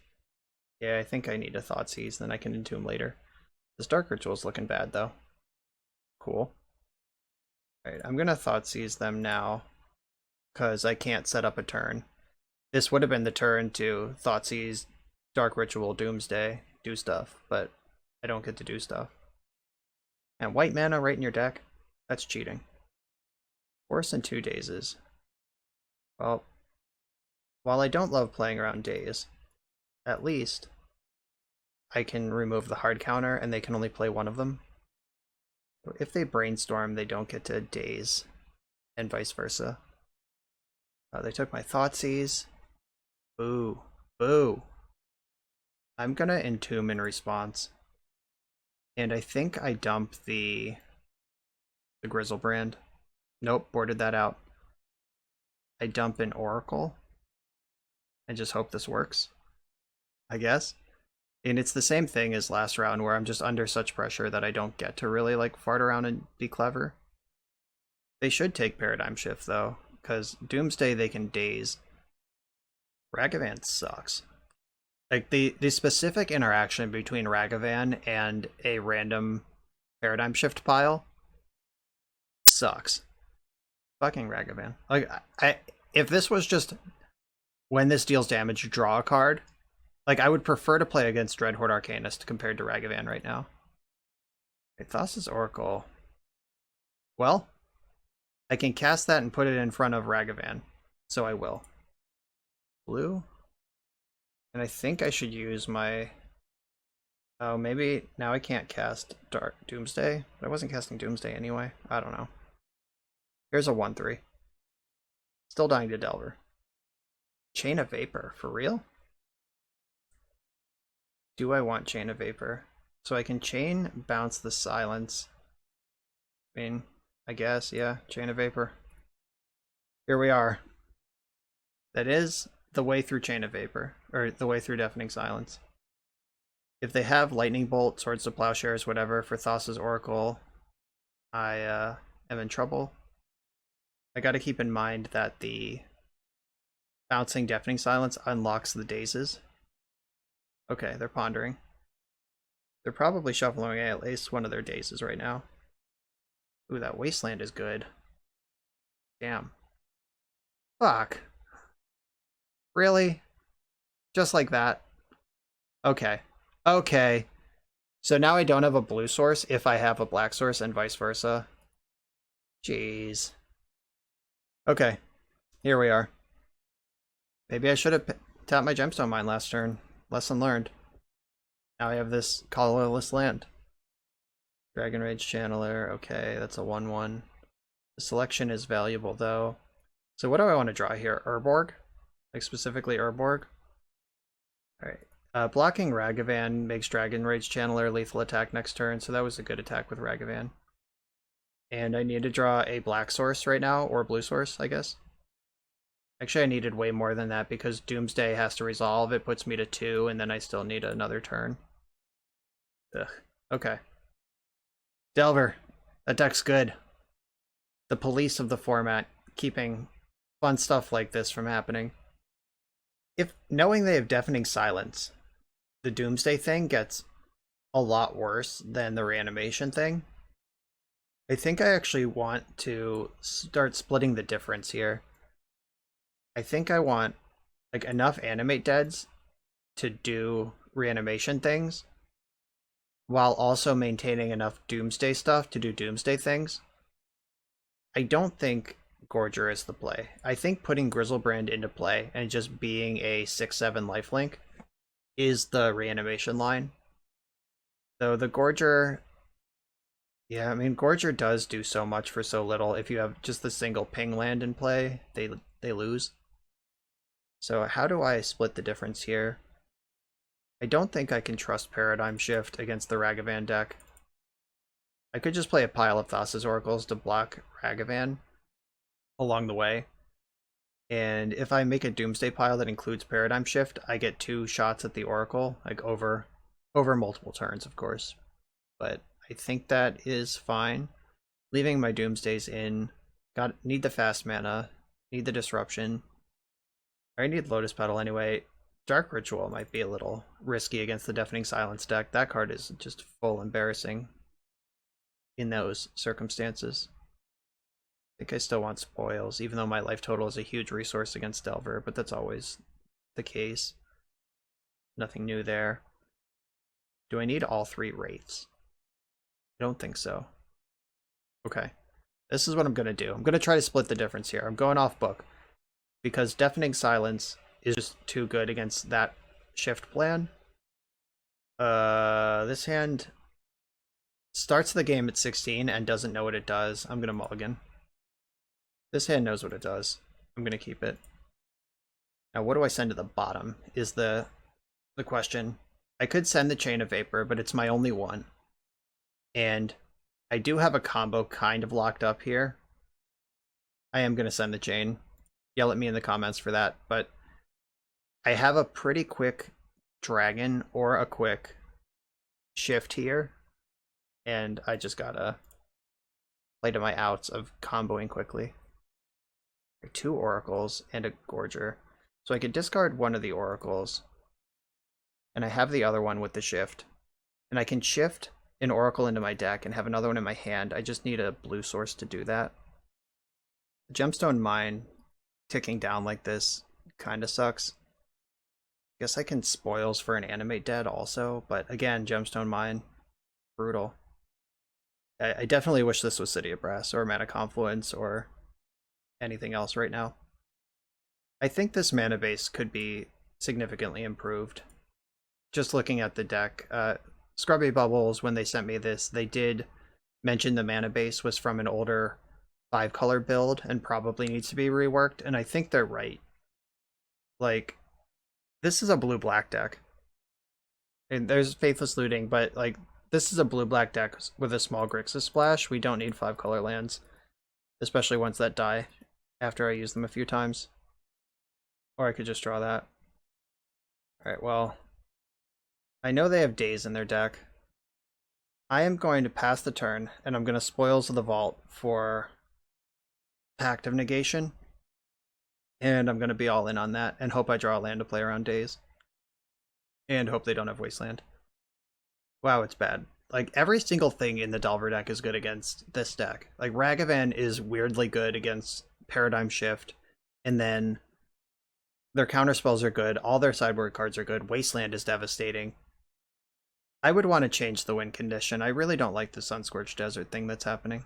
Yeah, I think I need a Thoughtseize, then I can Entomb later. This Dark Ritual's looking bad, though. Cool. Alright, I'm gonna Thoughtseize them now, because I can't set up a turn. This would have been the turn to Thoughtseize, Dark Ritual, Doomsday, do stuff, but I don't get to do stuff. And white mana right in your deck? That's cheating. Force and 2 Dazes. Well, while I don't love playing around Daze, at least I can remove the hard counter and they can only play one of them. If they Brainstorm, they don't get to Daze, and vice versa. They took my Thoughtseize. Boo. Boo. I'm gonna Entomb in response. And I think I dump the Grizzlebrand. Nope, boarded that out. I dump an Oracle. I just hope this works, I guess. And it's the same thing as last round, where I'm just under such pressure that I don't get to really, like, fart around and be clever. They should take Paradigm Shift, though, because Doomsday they can Daze. Ragavan sucks. Like, the specific interaction between Ragavan and a random Paradigm Shift pile sucks. Fucking Ragavan. Like, if this was just when this deals damage, draw a card, like, I would prefer to play against Dreadhorde Arcanist compared to Ragavan right now. Okay, Thassa's Oracle. Well, I can cast that and put it in front of Ragavan, so I will. Blue. And I think I should use my... Oh, maybe now I can't cast Dark Doomsday, but I wasn't casting Doomsday anyway. I don't know. Here's a 1/3. Still dying to Delver. Chain of Vapor, for real? Do I want Chain of Vapor? So I can chain, bounce the Silence. I mean, I guess, yeah, Chain of Vapor. Here we are. That is the way through Chain of Vapor, or the way through Deafening Silence. If they have Lightning Bolt, Swords to Plowshares, whatever, for Thassa's Oracle, I am in trouble. I gotta keep in mind that the bouncing Deafening Silence unlocks the Dazes. Okay, they're pondering. They're probably shuffling at least one of their Dazes right now. Ooh, that Wasteland is good. Damn. Fuck. Really? Just like that? Okay. Okay. So now I don't have a blue source if I have a black source and vice versa. Jeez. Okay. Here we are. Maybe I should have tapped my gemstone mine last turn. Lesson learned. Now I have this colorless land. Dragon Rage Channeler. Okay, that's a 1/1. The selection is valuable though. So what do I want to draw here? Urborg? Like specifically Urborg? Alright. Blocking Ragavan makes Dragon Rage Channeler lethal attack next turn, so that was a good attack with Ragavan. And I need to draw a black source right now, or a blue source, I guess. Actually, I needed way more than that because Doomsday has to resolve. It puts me to 2, and then I still need another turn. Ugh. Okay. Delver. That deck's good. The police of the format, keeping fun stuff like this from happening. If knowing they have Deafening Silence, the Doomsday thing gets a lot worse than the reanimation thing. I think I actually want to start splitting the difference here. I think I want like enough animate deads to do reanimation things while also maintaining enough Doomsday stuff to do Doomsday things. I don't think Gorger is the play. I think putting Grizzlebrand into play and just being a 6/7 lifelink is the reanimation line. Though the Gorger, yeah, I mean Gorger does do so much for so little. If you have just the single ping land in play, they lose. So how do I split the difference here? I don't think I can trust Paradigm Shift against the Ragavan deck. I could just play a pile of Thassa's Oracles to block Ragavan along the way. And if I make a Doomsday pile that includes Paradigm Shift, I get 2 shots at the Oracle, like over multiple turns, of course. But I think that is fine. Leaving my Doomsdays in. Need the fast mana, need the disruption. I need Lotus Petal anyway. Dark Ritual might be a little risky against the Deafening Silence deck. That card is just full embarrassing in those circumstances. I think I still want Spoils, even though my life total is a huge resource against Delver, but that's always the case. Nothing new there. Do I need all 3 Wraiths? I don't think so. Okay. This is what I'm going to do. I'm going to try to split the difference here. I'm going off book. Because Deafening Silence is just too good against that shift plan. This hand starts the game at 16 and doesn't know what it does. I'm going to mulligan. This hand knows what it does. I'm going to keep it. Now, what do I send to the bottom is the question. I could send the Chain of Vapor, but it's my only one. And I do have a combo kind of locked up here. I am going to send the Chain. Yell at me in the comments for that, but I have a pretty quick dragon or a quick shift here, and I just gotta play to my outs of comboing quickly. 2 oracles and a Gorger. So I could discard one of the oracles, and I have the other one with the shift. And I can shift an oracle into my deck and have another one in my hand. I just need a blue source to do that. The Gemstone Mine ticking down like this kind of sucks. Guess I can Spoils for an Animate Dead also, but again, Gemstone Mine, brutal. I definitely wish this was City of Brass or Mana Confluence or anything else right now. I think this mana base could be significantly improved. Just looking at the deck, Scrubby Bubbles, when they sent me this, they did mention the mana base was from an older 5-color build and probably needs to be reworked, and I think they're right. Like, this is a blue-black deck. And there's Faithless Looting, but like, this is a blue-black deck with a small Grixis splash. We don't need 5-color lands, especially ones that die after I use them a few times. Or I could just draw that. Alright, well, I know they have Daze in their deck. I am going to pass the turn, and I'm going to Spoils the Vault for Pact of Negation. And I'm going to be all in on that, and hope I draw a land to play around Daze. And hope they don't have Wasteland. Wow, it's bad. Like, every single thing in the Delver deck is good against this deck. Like, Ragavan is weirdly good against Paradigm Shift. And then their counterspells are good. All their sideboard cards are good. Wasteland is devastating. I would want to change the win condition. I really don't like the Sunscorched Desert thing that's happening.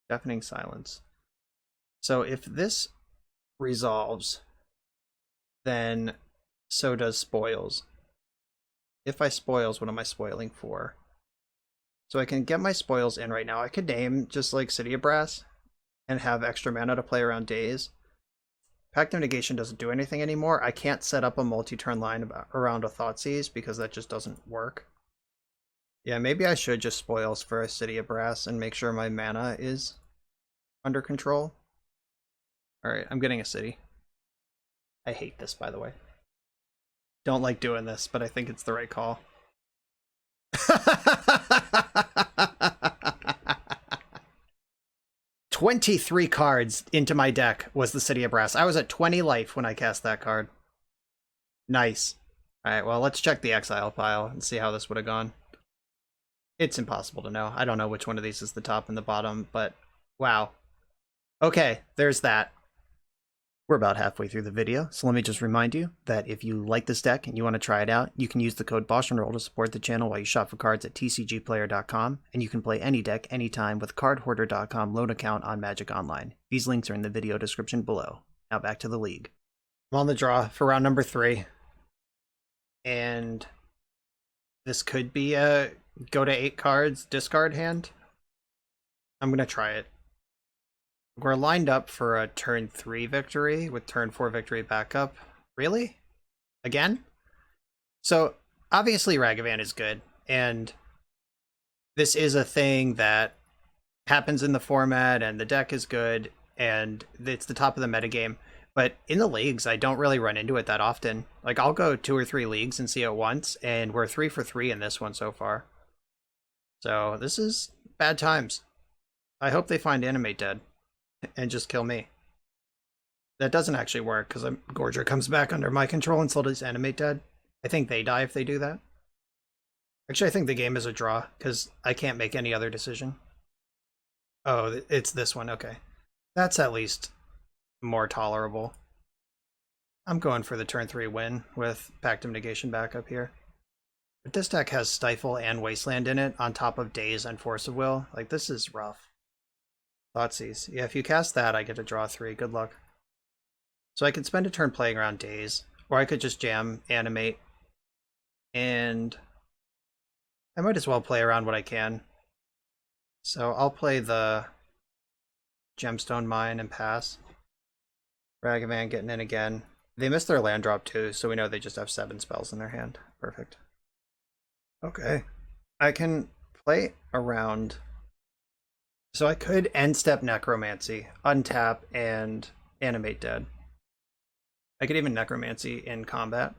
Deafening Silence. So if this resolves, then so does Spoils. If I Spoils, what am I spoiling for? So I can get my Spoils in right now. I could name just like City of Brass and have extra mana to play around Days. Pact of Negation doesn't do anything anymore. I can't set up a multi-turn line around a Thoughtseize because that just doesn't work. Yeah, maybe I should just Spoils for a City of Brass and make sure my mana is under control. Alright, I'm getting a city. I hate this, by the way. Don't like doing this, but I think it's the right call. 23 cards into my deck was the City of Brass. I was at 20 life when I cast that card. Nice. Alright, well, let's check the exile pile and see how this would have gone. It's impossible to know. I don't know which one of these is the top and the bottom, but wow. Okay, there's that. We're about halfway through the video, so let me just remind you that if you like this deck and you want to try it out, you can use the code BoshNRoll to support the channel while you shop for cards at tcgplayer.com, and you can play any deck anytime with cardhoarder.com loan account on Magic Online. These links are in the video description below. Now back to the league. I'm on the draw for round number 3, and this could be a go to 8 cards discard hand. I'm going to try it. We're lined up for a turn 3 victory with turn 4 victory backup. Really? Again? So, obviously Ragavan is good, and this is a thing that happens in the format, and the deck is good, and it's the top of the metagame. But in the leagues, I don't really run into it that often. Like, I'll go 2 or 3 leagues and see it once, and we're 3 for 3 in this one so far. So, this is bad times. I hope they find Animate Dead and just kill me. That doesn't actually work, because Gorger comes back under my control and so does Animate Dead. I think they die if they do that. Actually, I think the game is a draw, because I can't make any other decision. Oh, it's this one, okay. That's at least more tolerable. I'm going for the turn 3 win with Pact of Negation backup here. But this deck has Stifle and Wasteland in it, on top of Daze and Force of Will. Like, this is rough. Thoughtseize. Yeah, if you cast that, I get to draw 3. Good luck. So I could spend a turn playing around Daze, or I could just jam Animate, and I might as well play around what I can. So I'll play the Gemstone Mine and pass. Ragavan getting in again. They missed their land drop too, so we know they just have 7 spells in their hand. Perfect. Okay. I can play around. So I could end step Necromancy, untap, and Animate Dead. I could even Necromancy in combat.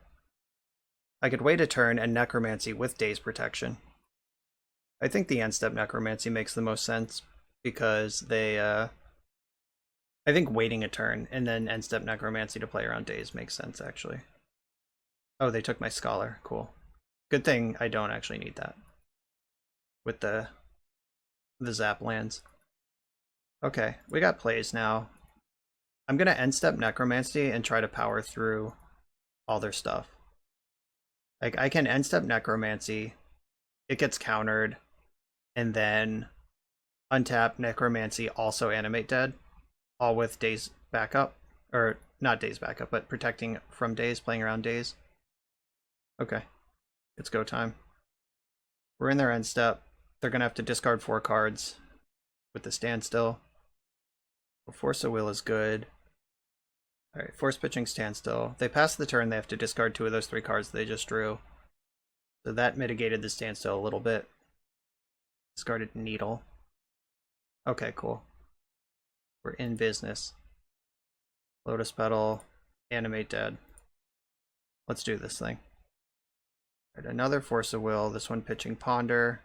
I could wait a turn and Necromancy with Daze Protection. I think the end step Necromancy makes the most sense, because they, I think waiting a turn and then end step Necromancy to play around Daze makes sense, actually. Oh, they took my Scholar. Cool. Good thing I don't actually need that with the Zap lands. Okay, we got plays now. I'm gonna end step Necromancy and try to power through all their stuff. Like, I can end step Necromancy, it gets countered, and then untap Necromancy, also Animate Dead, all with Daze backup. Or, not Daze backup, but protecting from Daze, playing around Daze. Okay, it's go time. We're in their end step. They're gonna have to discard 4 cards with the Standstill. Force of Will is good. Alright, Force Pitching Standstill. They pass the turn, they have to discard 2 of those 3 cards they just drew. So that mitigated the Standstill a little bit. Discarded Needle. Okay, cool. We're in business. Lotus Petal, Animate Dead. Let's do this thing. Alright, another Force of Will, this one pitching Ponder.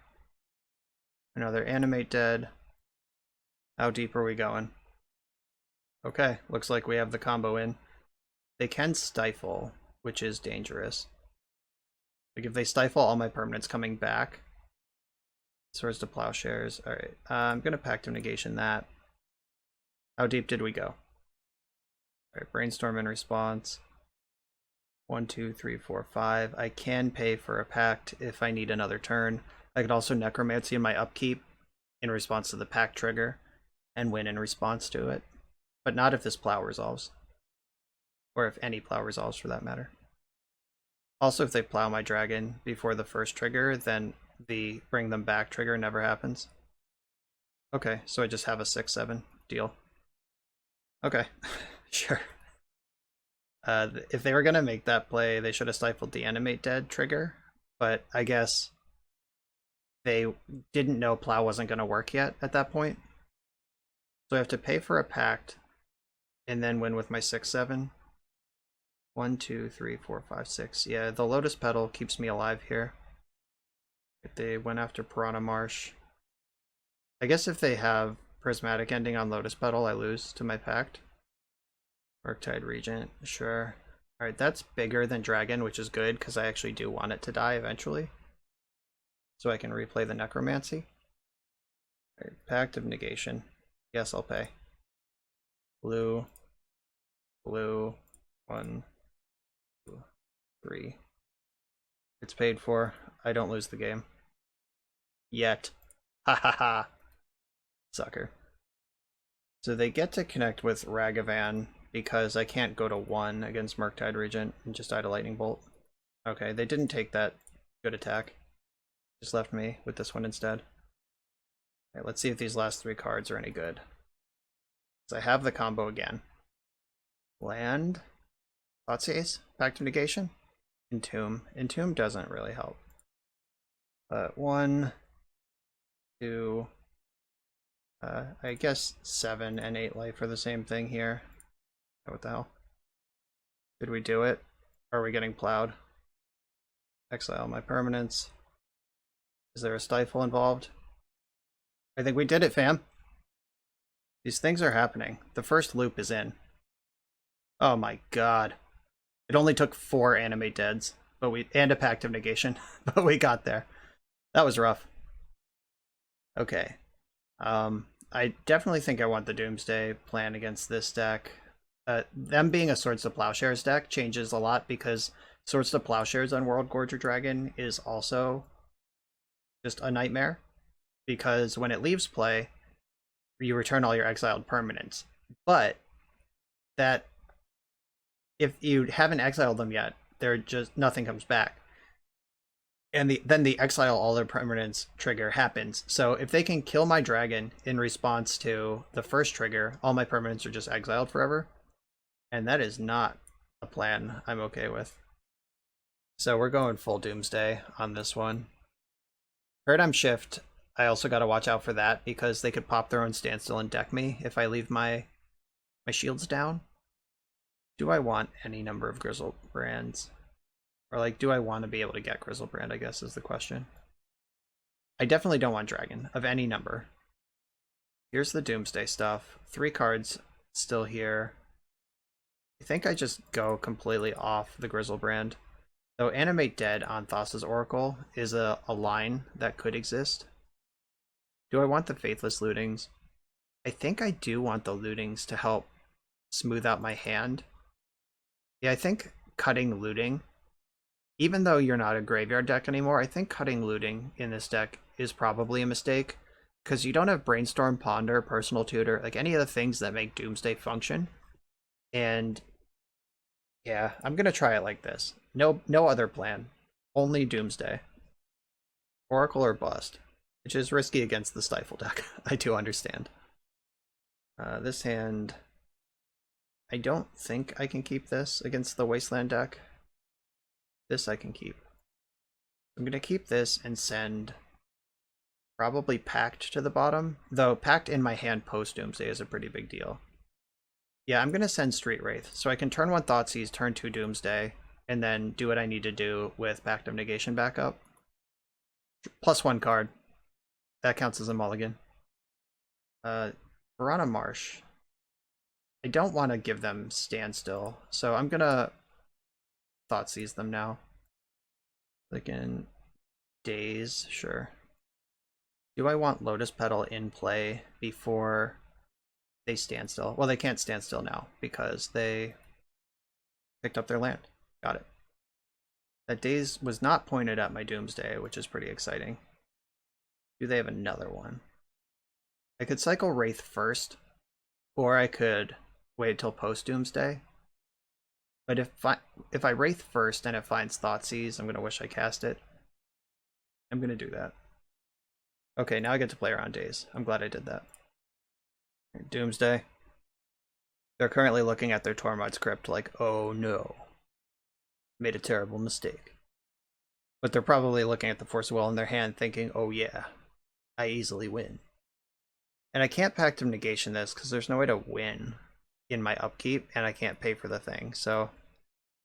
Another Animate Dead. How deep are we going? Okay, looks like we have the combo in. They can Stifle, which is dangerous. Like, if they Stifle, all my permanents coming back. Swords to Plowshares. Alright, I'm gonna Pact of Negation that. How deep did we go? Alright, Brainstorm in response. 1, 2, 3, 4, 5. I can pay for a pact if I need another turn. I could also Necromancy in my upkeep in response to the pact trigger and win in response to it. But not if this plow resolves. Or if any plow resolves for that matter. Also, if they plow my dragon before the first trigger, then the bring them back trigger never happens. Okay, so I just have a 6/7 deal. Okay, sure. If they were gonna make that play, they should have stifled the Animate Dead trigger, but I guess they didn't know plow wasn't gonna work yet at that point. So I have to pay for a pact and then win with my 6/7. 1, 2, 3, 4, 5, 6. Yeah, the Lotus Petal keeps me alive here. If they went after Piranha Marsh. I guess if they have Prismatic Ending on Lotus Petal, I lose to my pact. Murktide Regent, sure. Alright, that's bigger than Dragon, which is good, because I actually do want it to die eventually. So I can replay the Necromancy. Alright, Pact of Negation. Yes, I'll pay. Blue. Blue. 1, 2, 3. It's paid for. I don't lose the game. Yet. Ha ha ha. Sucker. So they get to connect with Ragavan because I can't go to 1 against Murktide Regent and just die to Lightning Bolt. Okay, they didn't take that good attack. Just left me with this one instead. Okay, let's see if these last 3 cards are any good. So I have the combo again. Land. Thoughtseize. Pact of Negation. Entomb. Entomb doesn't really help. But 1, 2... I guess 7 and 8 life are the same thing here. What the hell? Did we do it? Or are we getting plowed? Exile my permanents. Is there a stifle involved? I think we did it, fam. These things are happening. The first loop is in. Oh my god. It only took 4 Animate Deads, but and a Pact of Negation, but we got there. That was rough. Okay. I definitely think I want the Doomsday plan against this deck. Them being a Swords to Plowshares deck changes a lot because Swords to Plowshares on Worldgorger Dragon is also just a nightmare. Because when it leaves play, you return all your exiled permanents. But that if you haven't exiled them yet, nothing comes back. And then the exile all their permanents trigger happens. So if they can kill my dragon in response to the first trigger, all my permanents are just exiled forever. And that is not a plan I'm okay with. So we're going full Doomsday on this one. Paradigm Shift, I also got to watch out for that because they could pop their own standstill and deck me if I leave my shields down. Do I want any number of Griselbrands? Or, like, do I want to be able to get Griselbrand, I guess, is the question. I definitely don't want Dragon, of any number. Here's the Doomsday stuff. 3 cards still here. I think I just go completely off the Griselbrand. Though Animate Dead on Thassa's Oracle is a line that could exist. Do I want the Faithless Lootings? I think I do want the Lootings to help smooth out my hand. Yeah, I think cutting Looting, even though you're not a graveyard deck anymore, I think cutting Looting in this deck is probably a mistake. Because you don't have Brainstorm, Ponder, Personal Tutor, like any of the things that make Doomsday function. And yeah, I'm going to try it like this. No other plan. Only Doomsday. Oracle or bust. Which is risky against the Stifle deck. I do understand. This hand... I don't think I can keep this against the Wasteland deck. This I can keep. I'm going to keep this and send probably Pact to the bottom. Though Pact in my hand post Doomsday is a pretty big deal. Yeah, I'm going to send Street Wraith. So I can turn 1 Thoughtseize, turn 2 Doomsday, and then do what I need to do with Pact of Negation backup. +1 card. That counts as a mulligan. Piranha Marsh. I don't want to give them Standstill, so I'm going to Thoughtseize them now. Like in Daze, sure. Do I want Lotus Petal in play before they stand still. Well, they can't stand still now because they picked up their land. Got it. That Daze was not pointed at my Doomsday, which is pretty exciting. Do they have another one? I could cycle Wraith first, or I could wait till post Doomsday. But if I Wraith first and it finds Thoughtseize, I'm going to wish I cast it. I'm going to do that. Okay, now I get to play around Daze. I'm glad I did that. Doomsday. They're currently looking at their Tormod's Crypt like, oh no. Made a terrible mistake. But they're probably looking at the Force of Will in their hand thinking, oh yeah, I easily win. And I can't Pact of Negation this because there's no way to win in my upkeep, and I can't pay for the thing, so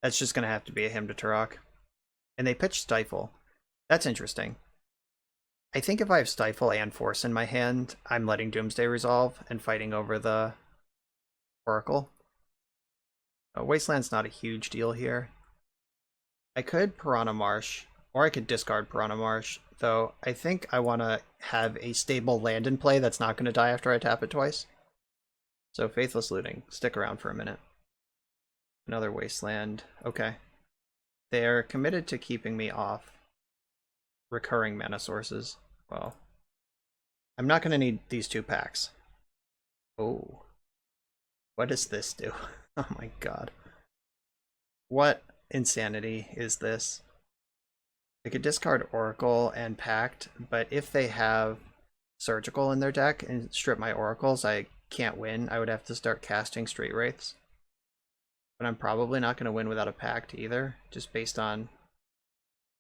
that's just going to have to be a Hymn to Turok. And they pitch Stifle. That's interesting. I think if I have Stifle and Force in my hand, I'm letting Doomsday resolve and fighting over the Oracle. Wasteland's not a huge deal here. I could Piranha Marsh, or I could discard Piranha Marsh, though I think I want to have a stable land in play that's not going to die after I tap it twice. So Faithless Looting, stick around for a minute. Another Wasteland, okay. They're committed to keeping me off recurring mana sources. Well, I'm not going to need these 2 packs. Oh. What does this do? Oh my god. What insanity is this? They could discard Oracle and Pact, but if they have Surgical in their deck and strip my Oracles, I can't win. I would have to start casting straight Wraiths. But I'm probably not going to win without a Pact either, just based on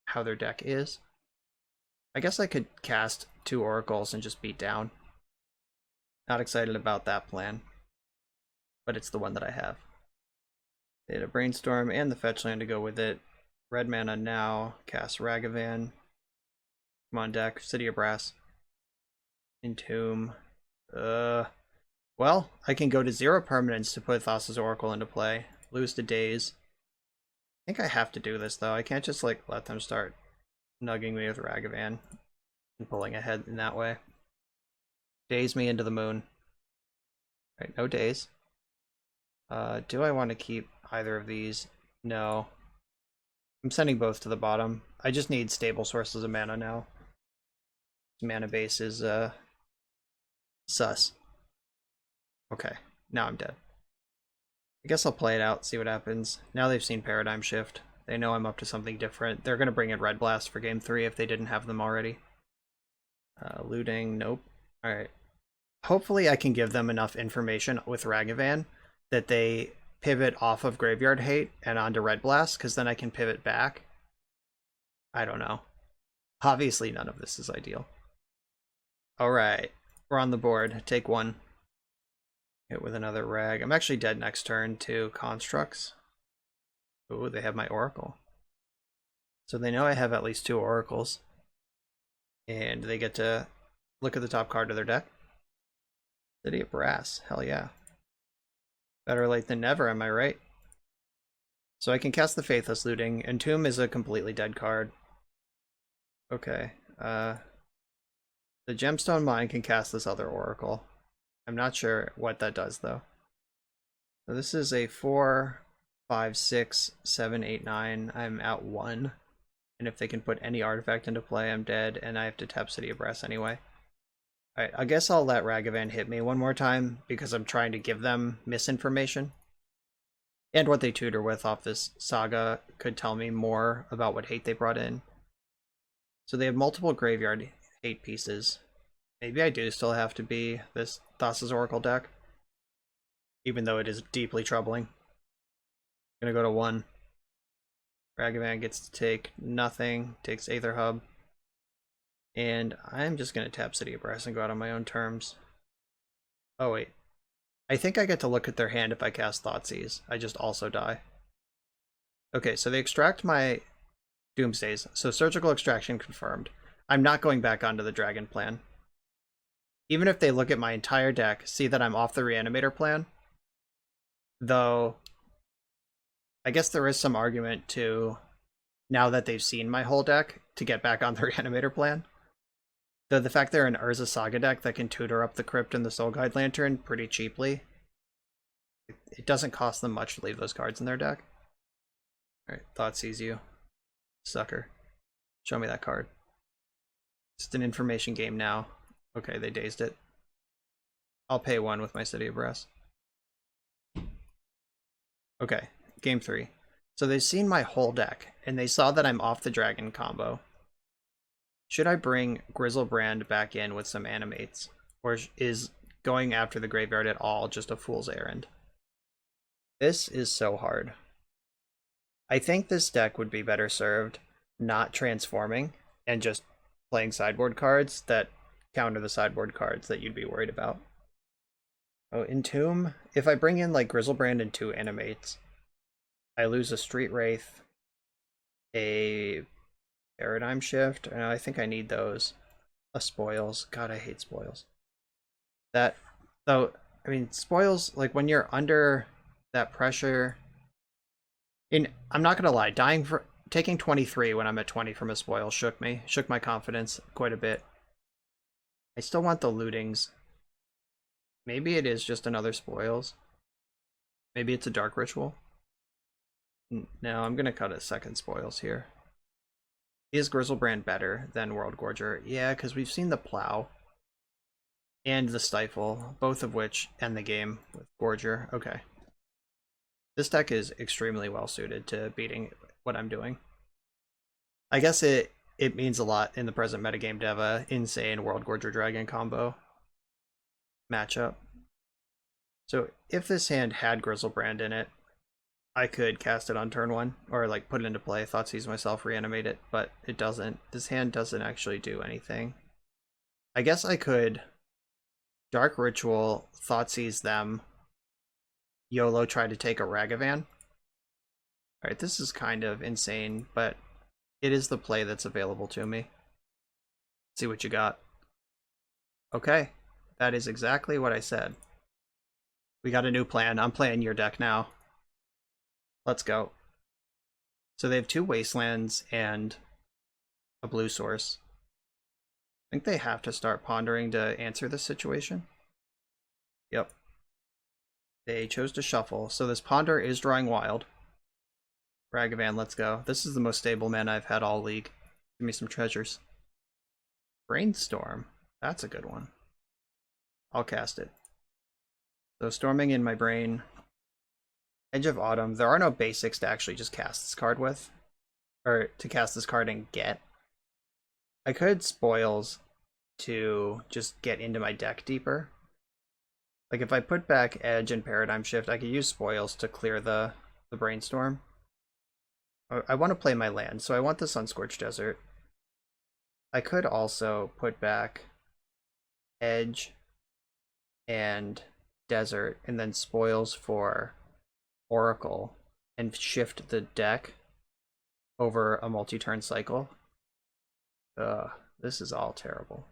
how their deck is. I guess I could cast 2 Oracles and just beat down. Not excited about that plan, but it's the one that I have. They had a Brainstorm and the fetch land to go with it. Red mana now, cast Ragavan. Come on deck, City of Brass. Entomb. Well, I can go to 0 permanents to put Thassa's Oracle into play. Lose to Daze. I think I have to do this though. I can't just like let them start nugging me with Ragavan and pulling ahead in that way. Daze me into the moon. Right, no Daze. Do I want to keep either of these? No. I'm sending both to the bottom. I just need stable sources of mana now. This mana base is sus. Okay, now I'm dead. I guess I'll play it out, see what happens. Now they've seen Paradigm Shift. They know I'm up to something different. They're going to bring in Red Blast for game 3 if they didn't have them already. Looting, nope. Alright. Hopefully I can give them enough information with Ragavan that they pivot off of Graveyard Hate and onto Red Blast, because then I can pivot back. I don't know. Obviously none of this is ideal. Alright. We're on the board. Take 1. Hit with another Rag. I'm actually dead next turn to Constructs. Ooh, they have my Oracle. So they know I have at least 2 Oracles. And they get to look at the top card of their deck. City of Brass. Hell yeah. Better late than never, am I right? So I can cast the Faithless Looting. Entomb is a completely dead card. Okay. The Gemstone Mine can cast this other Oracle. I'm not sure what that does, though. So this is a 4, 5, 6, 7, 8, 9. I'm at 1. And if they can put any artifact into play, I'm dead, and I have to tap City of Brass anyway. Alright, I guess I'll let Ragavan hit me one more time, because I'm trying to give them misinformation. And what they tutor with off this saga could tell me more about what hate they brought in. So they have multiple graveyard hate pieces. Maybe I do still have to be this Thassa's Oracle deck, even though it is deeply troubling. I'm gonna go to 1. Ragavan gets to take nothing, takes Aether Hub. And I'm just gonna tap City of Brass and go out on my own terms. Oh wait. I think I get to look at their hand if I cast Thoughtseize. I just also die. Okay, so they extract my Doomsdays. So Surgical Extraction confirmed. I'm not going back onto the Dragon plan. Even if they look at my entire deck, see that I'm off the Reanimator plan, though I guess there is some argument to, now that they've seen my whole deck, to get back on the Reanimator plan. The fact they're an Urza Saga deck that can tutor up the Crypt and the Soul Guide Lantern pretty cheaply. It doesn't cost them much to leave those cards in their deck. Alright, Thought sees you. Sucker. Show me that card. It's an information game now. Okay, they dazed it. I'll pay 1 with my City of Brass. Okay, game 3. So they've seen my whole deck, and they saw that I'm off the Dragon combo. Should I bring Grizzlebrand back in with some animates? Or is going after the graveyard at all just a fool's errand? This is so hard. I think this deck would be better served not transforming and just playing sideboard cards that counter the sideboard cards that you'd be worried about. Oh, Entomb. If I bring in like Grizzlebrand and 2 animates, I lose a Street Wraith, a Paradigm Shift, and I think I need those. A Spoils. God, I hate Spoils. That, though, I mean, Spoils, like when you're under that pressure, I'm not gonna lie, taking 23 when I'm at 20 from a spoil shook my confidence quite a bit. I still want the lootings. Maybe it is just another spoils. Maybe it's a dark ritual. No, I'm gonna cut a second spoils here. Is Grizzlebrand better than Worldgorger? Yeah, because we've seen the Plow and the Stifle, both of which end the game with Gorger. Okay. This deck is extremely well suited to beating what I'm doing. I guess it means a lot in the present metagame to have a insane Worldgorger Dragon combo matchup. So if this hand had Grizzlebrand in it, I could cast it on turn 1, or like put it into play, Thoughtseize myself, reanimate it, but it doesn't. This hand doesn't actually do anything. I guess I could Dark Ritual, Thoughtseize them, YOLO try to take a Ragavan. Alright, this is kind of insane, but it is the play that's available to me. Let's see what you got. Okay, that is exactly what I said. We got a new plan. I'm playing your deck now. Let's go. So they have 2 Wastelands and a blue source. I think they have to start pondering to answer this situation. Yep. They chose to shuffle, so this Ponder is drawing wild. Ragavan, let's go. This is the most stable mana I've had all league. Give me some treasures. Brainstorm. That's a good one. I'll cast it. So storming in my brain. Edge of Autumn. There are no basics to actually just cast this card with. Or to cast this card and get. I could Spoils to just get into my deck deeper. Like if I put back Edge and Paradigm Shift, I could use Spoils to clear the Brainstorm. I want to play my land, so I want the Sunscorched Desert. I could also put back Edge and Desert, and then Spoils for Oracle, and shift the deck over a multi-turn cycle. This is all terrible.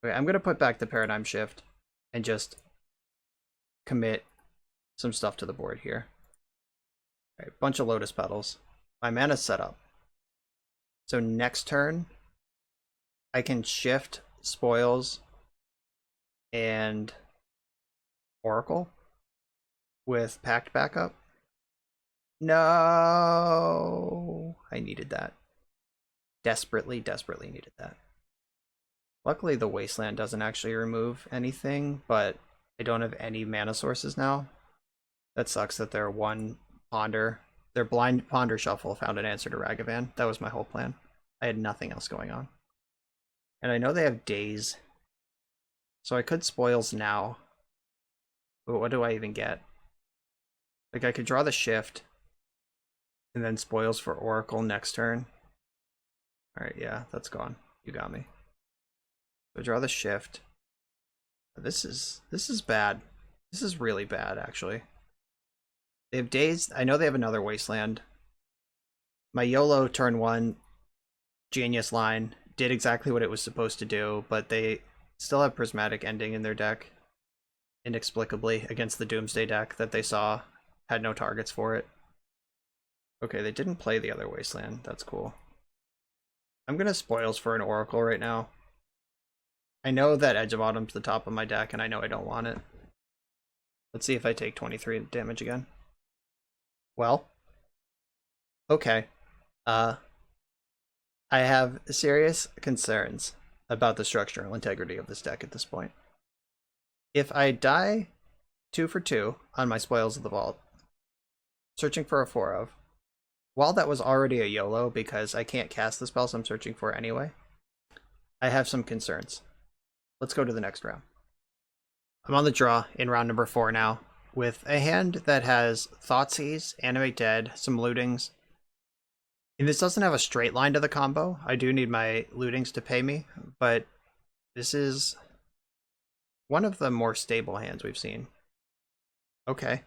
Okay, I'm gonna put back the Paradigm Shift and just commit some stuff to the board here. Alright, bunch of Lotus Petals. My mana's set up. So next turn, I can shift Spoils and Oracle with Pact backup. No! I needed that. Desperately needed that. Luckily the Wasteland doesn't actually remove anything, but I don't have any mana sources now. That sucks that their one Ponder, their blind Ponder shuffle found an answer to Ragavan. That was my whole plan. I had nothing else going on. And I know they have Daze, so I could Spoils now. But what do I even get? Like I could draw the Shift, and then Spoils for Oracle next turn. Alright, yeah, that's gone. You got me. So draw the Shift. This is bad. This is really bad, actually. They have Daze. I know they have another Wasteland. My YOLO turn 1 Genius line did exactly what it was supposed to do, but they still have Prismatic Ending in their deck. Inexplicably, against the Doomsday deck that they saw had no targets for it. Okay, they didn't play the other Wasteland. That's cool. I'm gonna Spoils for an Oracle right now. I know that Edge of Autumn's the top of my deck, and I know I don't want it. Let's see if I take 23 damage again. Well, okay. I have serious concerns about the structural integrity of this deck at this point. If I die 2 for 2 on my Spoils of the Vault, searching for a 4 of, while that was already a YOLO because I can't cast the spells I'm searching for anyway, I have some concerns. Let's go to the next round. I'm on the draw in round number 4 now, with a hand that has Thoughtseize, Animate Dead, some lootings. And this doesn't have a straight line to the combo. I do need my lootings to pay me, but this is one of the more stable hands we've seen. Okay.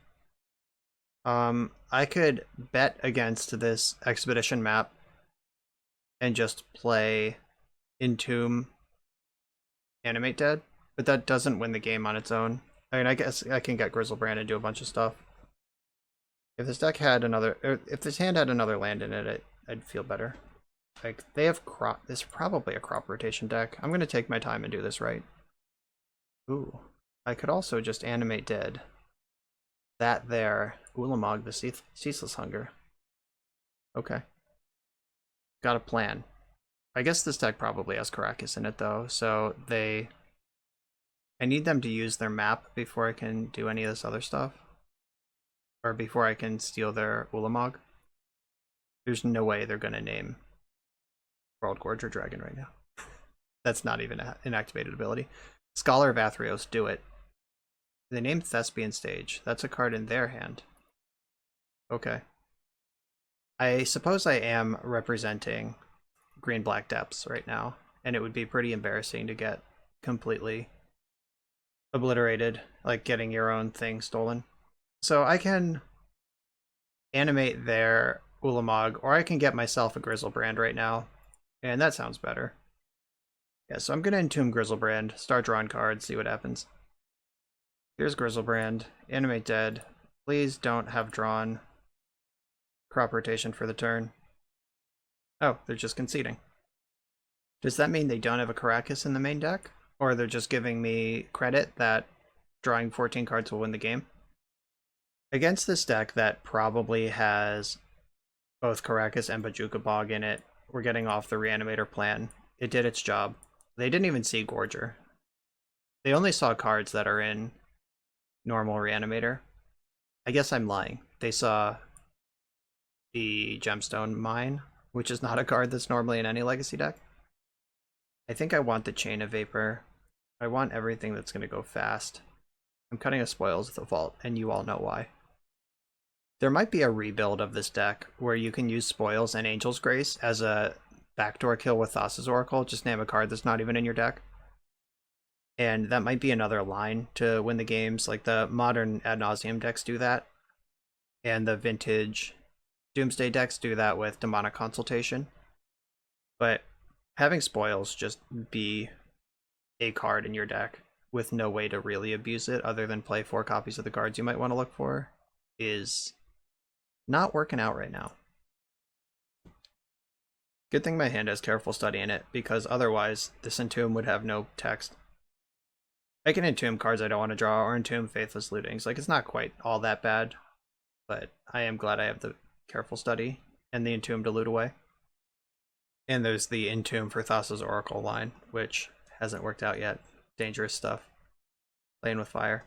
I could bet against this Expedition map and just play Entomb, Animate Dead, but that doesn't win the game on its own. I mean, I guess I can get Grizzlebrand and do a bunch of stuff. If this deck had another, or if this hand had another land in it, I'd feel better. Like, they have crop, this is probably a crop rotation deck. I'm gonna take my time and do this right. Ooh, I could also just Animate Dead. That there, Ulamog, the Ceaseless Hunger. Okay. Got a plan. I guess this deck probably has Karakas in it though, so I need them to use their map before I can do any of this other stuff. Or before I can steal their Ulamog. There's no way they're gonna name Worldgorger Dragon right now. That's not even an activated ability. Scholar of Athreos, do it. They named Thespian Stage. That's a card in their hand. Okay. I suppose I am representing green-black depths right now, and it would be pretty embarrassing to get completely obliterated, like getting your own thing stolen. So I can animate their Ulamog, or I can get myself a Grizzlebrand right now, and that sounds better. Yeah, so I'm gonna Entomb Grizzlebrand, start drawing cards, see what happens. Here's Grizzlebrand, Animate Dead. Please don't have drawn crop rotation for the turn. Oh, they're just conceding. Does that mean they don't have a Karakas in the main deck? Or they're just giving me credit that drawing 14 cards will win the game? Against this deck that probably has both Karakas and Bojuka Bog in it, we're getting off the Reanimator plan. It did its job. They didn't even see Gorger. They only saw cards that are in normal Reanimator. I guess I'm lying. They saw the Gemstone Mine, which is not a card that's normally in any Legacy deck. I think I want the Chain of Vapor. I want everything that's going to go fast. I'm cutting a Spoils of the Vault, and you all know why. There might be a rebuild of this deck where you can use Spoils and Angel's Grace as a backdoor kill with Thassa's Oracle. Just name a card that's not even in your deck. And that might be another line to win the games. Like the modern Ad Nauseam decks do that. And the vintage Doomsday decks do that with Demonic Consultation. But having Spoils just be a card in your deck with no way to really abuse it other than play 4 copies of the cards you might want to look for is not working out right now. Good thing my hand has Careful Study in it, because otherwise this Entomb would have no text. I can Entomb cards I don't want to draw, or Entomb Faithless Lootings. Like, it's not quite all that bad, but I am glad I have the Careful Study and the Entomb to loot away. And there's the Entomb for Thassa's Oracle line, which hasn't worked out yet. Dangerous stuff. Playing with fire.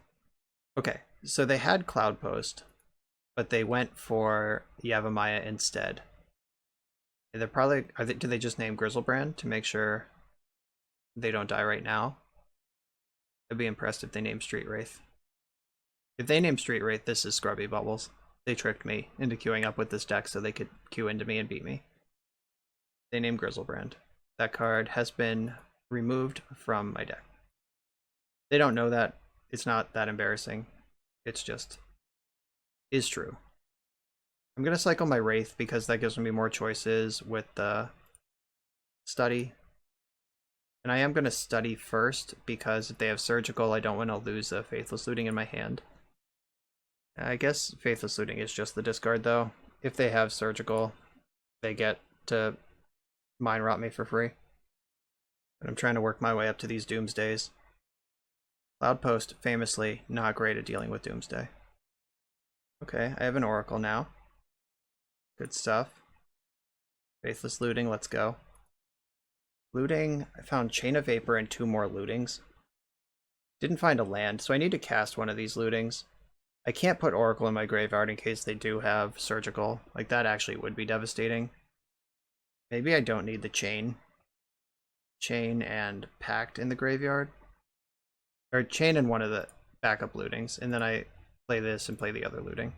Okay, so they had Cloud Post, but they went for Yavimaya instead. They're probably... do they just name Grizzlebrand to make sure they don't die right now? I'd be impressed if they name Street Wraith. If they name Street Wraith, this is Scrubby Bubbles. They tricked me into queuing up with this deck so they could queue into me and beat me. They named Grizzlebrand. That card has been removed from my deck. They don't know that. It's not that embarrassing. It's just... is true. I'm going to cycle my Wraith because that gives me more choices with the study. And I am going to study first because if they have Surgical, I don't want to lose a Faithless Looting in my hand. I guess Faithless Looting is just the discard though. If they have Surgical, they get to Mind Rot me for free. But I'm trying to work my way up to these Doomsdays. Cloudpost, famously not great at dealing with Doomsday. Okay, I have an Oracle now. Good stuff. Faithless Looting, let's go. Looting, I found Chain of Vapor and 2 more lootings. Didn't find a land, so I need to cast one of these lootings. I can't put Oracle in my graveyard in case they do have Surgical. Like, that actually would be devastating. Maybe I don't need the Chain. Chain and Pact in the graveyard. Or Chain and one of the backup lootings, and then I play this and play the other looting.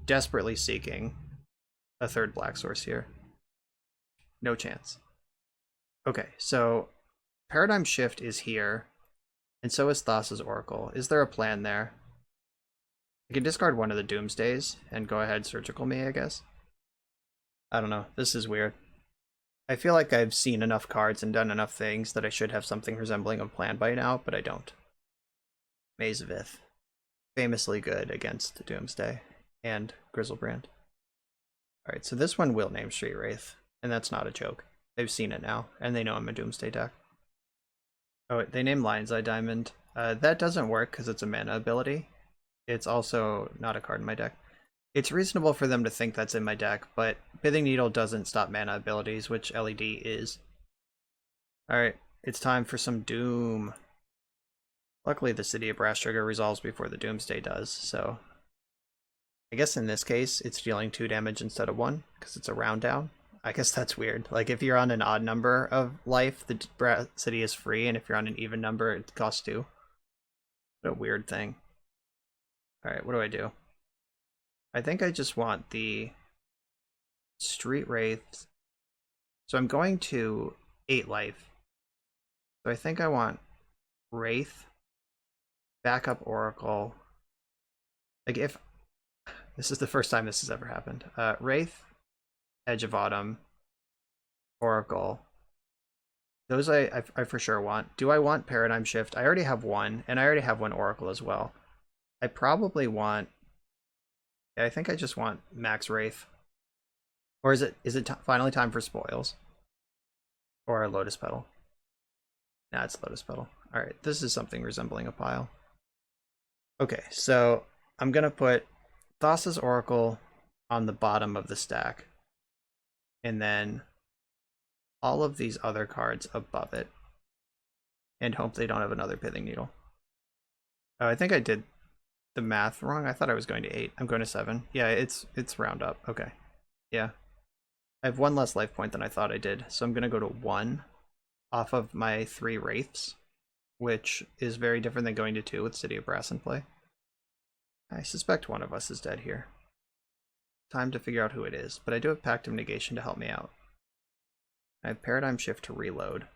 Desperately seeking a 3rd black source here. No chance. Okay, so Paradigm Shift is here, and so is Thassa's Oracle. Is there a plan there? I can discard one of the Doomsdays and go ahead Surgical me, I guess. I don't know. This is weird. I feel like I've seen enough cards and done enough things that I should have something resembling a plan by now, but I don't. Maze of Ith. Famously good against Doomsday and Grizzlebrand. Alright, so this one will name Street Wraith, and that's not a joke. They've seen it now, and they know I'm a Doomsday deck. Oh, they name Lion's Eye Diamond. That doesn't work because it's a mana ability. It's also not a card in my deck. It's reasonable for them to think that's in my deck, but Pithing Needle doesn't stop mana abilities, which LED is. Alright, it's time for some Doom. Luckily, the City of Brass trigger resolves before the Doomsday does, so... I guess in this case, it's dealing 2 damage instead of 1, because it's a round down. I guess that's weird. Like, if you're on an odd number of life, the Brass City is free, and if you're on an even number, it costs 2. What a weird thing. Alright, what do I do? I think I just want the Street Wraith. So I'm going to 8 life. So I think I want Wraith, backup Oracle. Like, if... This is the first time this has ever happened. Wraith, Edge of Autumn, Oracle. Those I for sure want. Do I want Paradigm Shift? I already have one, and I already have one Oracle as well. I probably want... Yeah, I think I just want Max Wraith. Or is it finally time for Spoils? Or a Lotus Petal? Nah, it's Lotus Petal. Alright, this is something resembling a pile. Okay, so I'm gonna put Thassa's Oracle on the bottom of the stack. And then all of these other cards above it. And hope they don't have another Pithing Needle. Oh, I think I did the math wrong. I thought I was going to 8. I'm going to 7. Yeah, it's round up. Okay. Yeah. I have 1 less life point than I thought I did. So I'm going to go to 1 off of my 3 Wraiths, which is very different than going to 2 with City of Brass in play. I suspect one of us is dead here. Time to figure out who it is, but I do have Pact of Negation to help me out. I have Paradigm Shift to reload.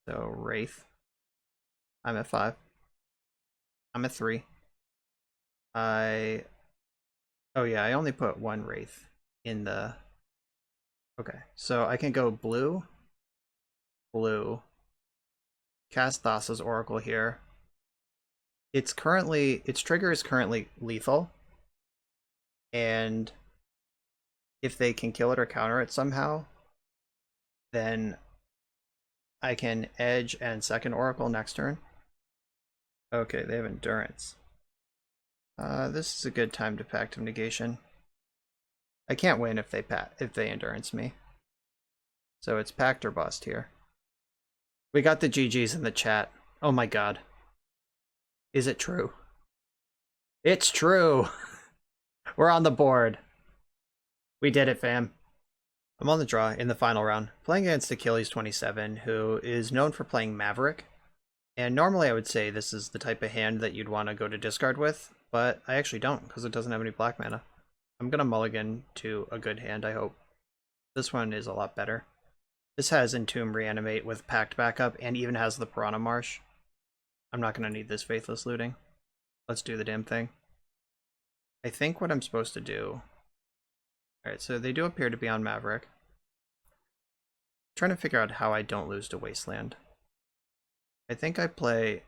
So, Wraith. I'm at 5. I'm at 3. Oh yeah, I only put 1 Wraith in the... Okay, so I can go blue, blue, cast Thassa's Oracle here. Its trigger is currently lethal, and if they can kill it or counter it somehow, then I can edge and second Oracle next turn. Okay, they have Endurance. This is a good time to Pact of Negation. I can't win if they Endurance me. So it's Pact or Bust here. We got the GGs in the chat. Oh my god. Is it true? It's true! We're on the board. We did it, fam. I'm on the draw in the final round, playing against Achilles27, who is known for playing Maverick. And normally I would say this is the type of hand that you'd want to go to discard with, but I actually don't, because it doesn't have any black mana. I'm going to mulligan to a good hand, I hope. This one is a lot better. This has Entomb Reanimate with Pact backup, and even has the Piranha Marsh. I'm not going to need this Faithless Looting. Let's do the damn thing. I think what I'm supposed to do... Alright, so they do appear to be on Maverick. I'm trying to figure out how I don't lose to Wasteland. I think I play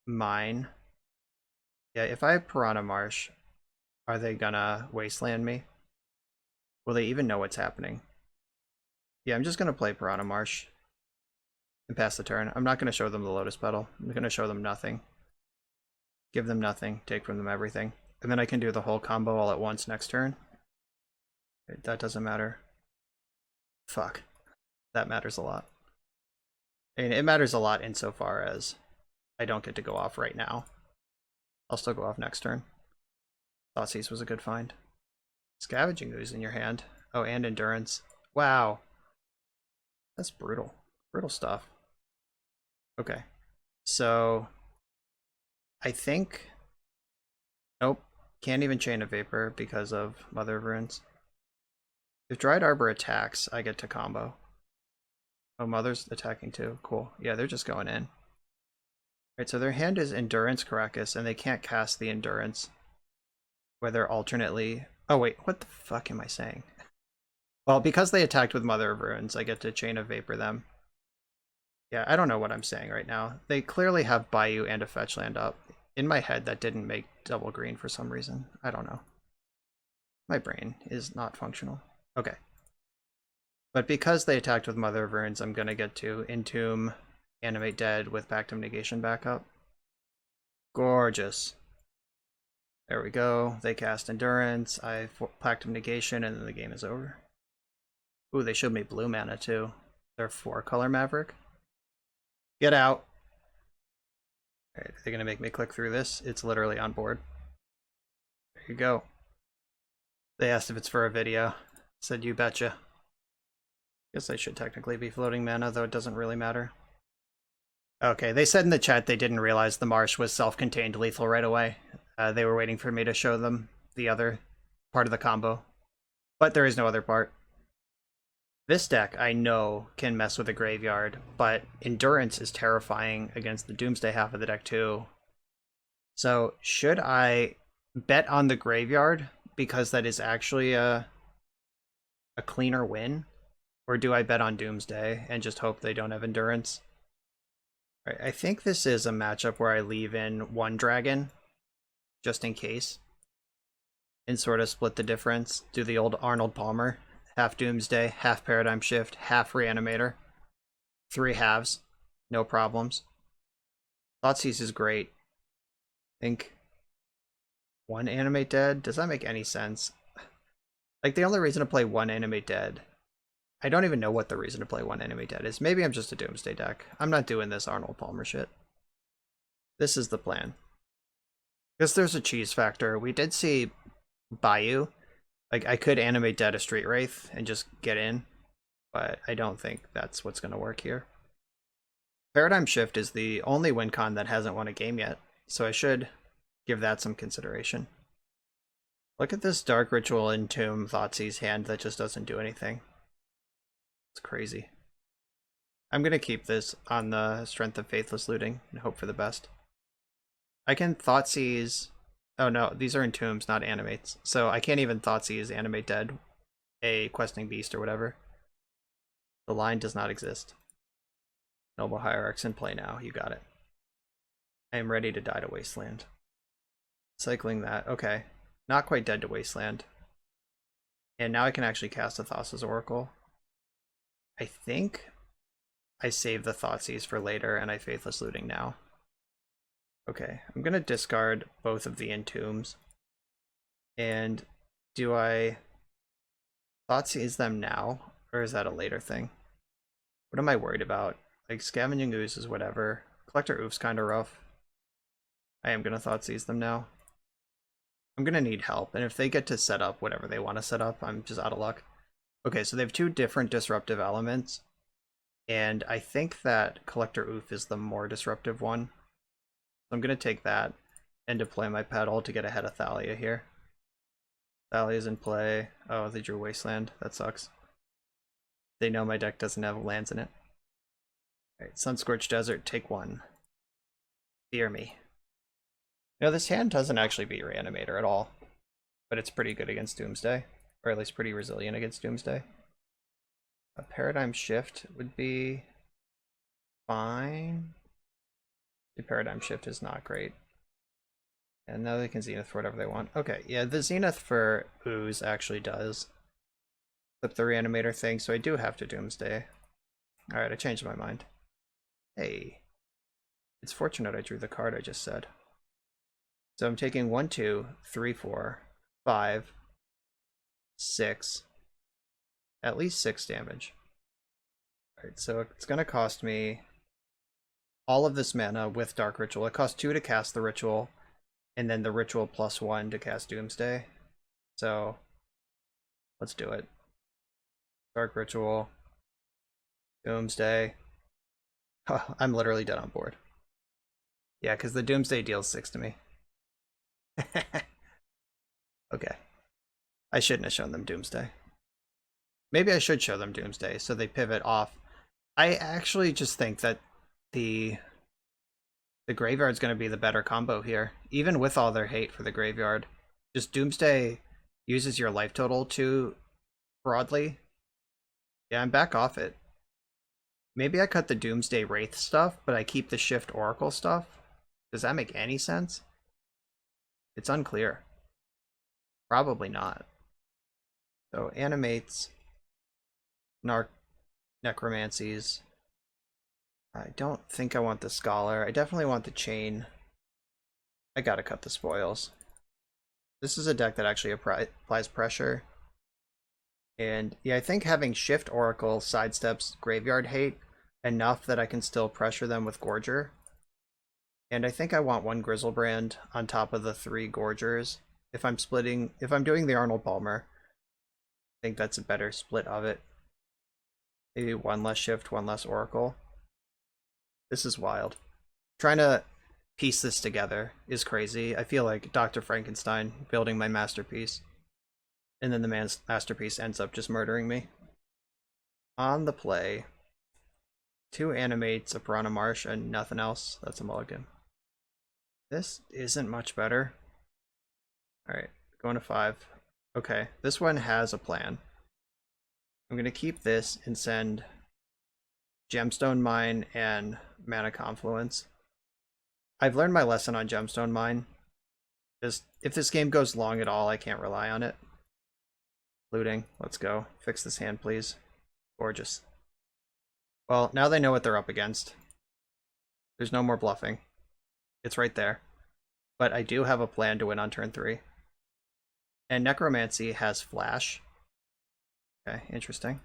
Mine. Yeah, if I have Piranha Marsh, are they gonna Wasteland me? Will they even know what's happening? Yeah, I'm just gonna play Piranha Marsh. and pass the turn. I'm not going to show them the Lotus Petal. I'm going to show them nothing. Give them nothing, take from them everything. And then I can do the whole combo all at once next turn. That doesn't matter. Fuck. That matters a lot. And it matters a lot insofar as I don't get to go off right now. I'll still go off next turn. Thoughtseize was a good find. Scavenging Ooze in your hand. Oh, and Endurance. Wow. That's brutal. Brutal stuff. Okay. So I think... Nope. Can't even Chain of Vapor because of Mother of Runes. If Dried Arbor attacks, I get to combo. Oh, Mother's attacking too. Cool. Yeah, they're just going in. Right, so their hand is Endurance Caracas, and they can't cast the Endurance. Whether alternately... Oh wait, what the fuck am I saying? Well, because they attacked with Mother of Runes, I get to Chain of Vapor them. Yeah, I don't know what I'm saying right now. They clearly have Bayou and a fetch land up. In my head, that didn't make double green for some reason. I don't know. My brain is not functional. Okay. But because they attacked with Mother of Runes, I'm going to get to Entomb, Animate Dead with Pact of Negation backup. Gorgeous. There we go. They cast Endurance, I Pact of Negation, and then the game is over. Ooh, they showed me blue mana too. They're 4-color Maverick. Get out. Alright, are they going to make me click through this? It's literally on board. There you go. They asked if it's for a video. Said you betcha. Guess I should technically be floating mana, though it doesn't really matter. Okay, they said in the chat they didn't realize the Marsh was self-contained lethal right away. They were waiting for me to show them the other part of the combo. But there is no other part. This deck, I know, can mess with a graveyard, but Endurance is terrifying against the Doomsday half of the deck too. So, should I bet on the graveyard, because that is actually a cleaner win? Or do I bet on Doomsday and just hope they don't have Endurance? Right, I think this is a matchup where I leave in one dragon, just in case, and sort of split the difference. Do the old Arnold Palmer. Half Doomsday, half Paradigm Shift, half Reanimator. 3 halves, no problems. Thoughtseize is great. I think 1 Animate Dead? Does that make any sense? Like, the only reason to play 1 Animate Dead... I don't even know what the reason to play 1 Animate Dead is. Maybe I'm just a Doomsday deck. I'm not doing this Arnold Palmer shit. This is the plan. Because there's a cheese factor. We did see Bayou. Like, I could Animate Dead a Street Wraith and just get in, but I don't think that's what's going to work here. Paradigm Shift is the only win con that hasn't won a game yet, so I should give that some consideration. Look at this Dark Ritual Entomb Thoughtseize hand that just doesn't do anything. It's crazy. I'm going to keep this on the strength of Faithless Looting and hope for the best. I can Thoughtseize... Oh no, these are Entombs, not Animates. So I can't even Thoughtseize Animate Dead, a Questing Beast or whatever. The line does not exist. Noble Hierarch's in play now, you got it. I am ready to die to Wasteland. Cycling that, okay. Not quite dead to Wasteland. And now I can actually cast a Thassa's Oracle. I think I save the Thoughtseize for later and I Faithless Looting now. Okay, I'm going to discard both of the Entombs. And do I Thoughtseize them now? Or is that a later thing? What am I worried about? Like, Scavenging Ooze is whatever. Collector Oof's kind of rough. I am going to Thoughtseize them now. I'm going to need help, and if they get to set up whatever they want to set up, I'm just out of luck. Okay, so they have 2 different disruptive elements, and I think that Collector Oof is the more disruptive one. So I'm going to take that and deploy my pedal to get ahead of Thalia here. Thalia's in play. Oh, they drew Wasteland. That sucks. They know my deck doesn't have lands in it. Alright, Sunscorched Desert, take 1. Fear me. You know, this hand doesn't actually beat Reanimator at all, but it's pretty good against Doomsday, or at least pretty resilient against Doomsday. A Paradigm Shift would be fine. The Paradigm Shift is not great. And now they can Zenith for whatever they want. Okay, yeah, the Zenith for Ooze actually does flip the Reanimator thing, so I do have to Doomsday. Alright, I changed my mind. Hey, it's fortunate I drew the card I just said. So I'm taking 1, 2, 3, 4, 5, 6, at least 6 damage. Alright, so it's going to cost me all of this mana with Dark Ritual. It costs 2 to cast the Ritual, and then the Ritual plus 1 to cast Doomsday. So let's do it. Dark Ritual, Doomsday. Oh, I'm literally dead on board. Yeah, because the Doomsday deals 6 to me. Okay. I shouldn't have shown them Doomsday. Maybe I should show them Doomsday so they pivot off. I actually just think that the graveyard's going to be the better combo here, even with all their hate for the graveyard. Just Doomsday uses your life total too broadly. Yeah, I'm back off it. Maybe I cut the Doomsday Wraith stuff, but I keep the Shift Oracle stuff. Does that make any sense? It's unclear. Probably not. So animates, necromancies. I don't think I want the Scholar. I definitely want the Chain. I gotta cut the spoils. This is a deck that actually applies pressure. And yeah, I think having Shift Oracle sidesteps Graveyard Hate enough that I can still pressure them with Gorger. And I think I want 1 Grizzlebrand on top of the 3 Gorgers. If I'm doing the Arnold Palmer, I think that's a better split of it. Maybe 1 less Shift, 1 less Oracle. This is wild. Trying to piece this together is crazy. I feel like Dr. Frankenstein building my masterpiece. And then the masterpiece ends up just murdering me. On the play, 2 animates, a Piranha Marsh, and nothing else. That's a mulligan. This isn't much better. Alright, going to 5. Okay, this one has a plan. I'm going to keep this and send Gemstone Mine and Mana Confluence. I've learned my lesson on Gemstone Mine. Just if this game goes long at all, I can't rely on it. Looting, let's go. Fix this hand, please. Gorgeous. Well, now they know what they're up against. There's no more bluffing. It's right there. But I do have a plan to win on turn 3. And Necromancy has Flash. Okay, interesting.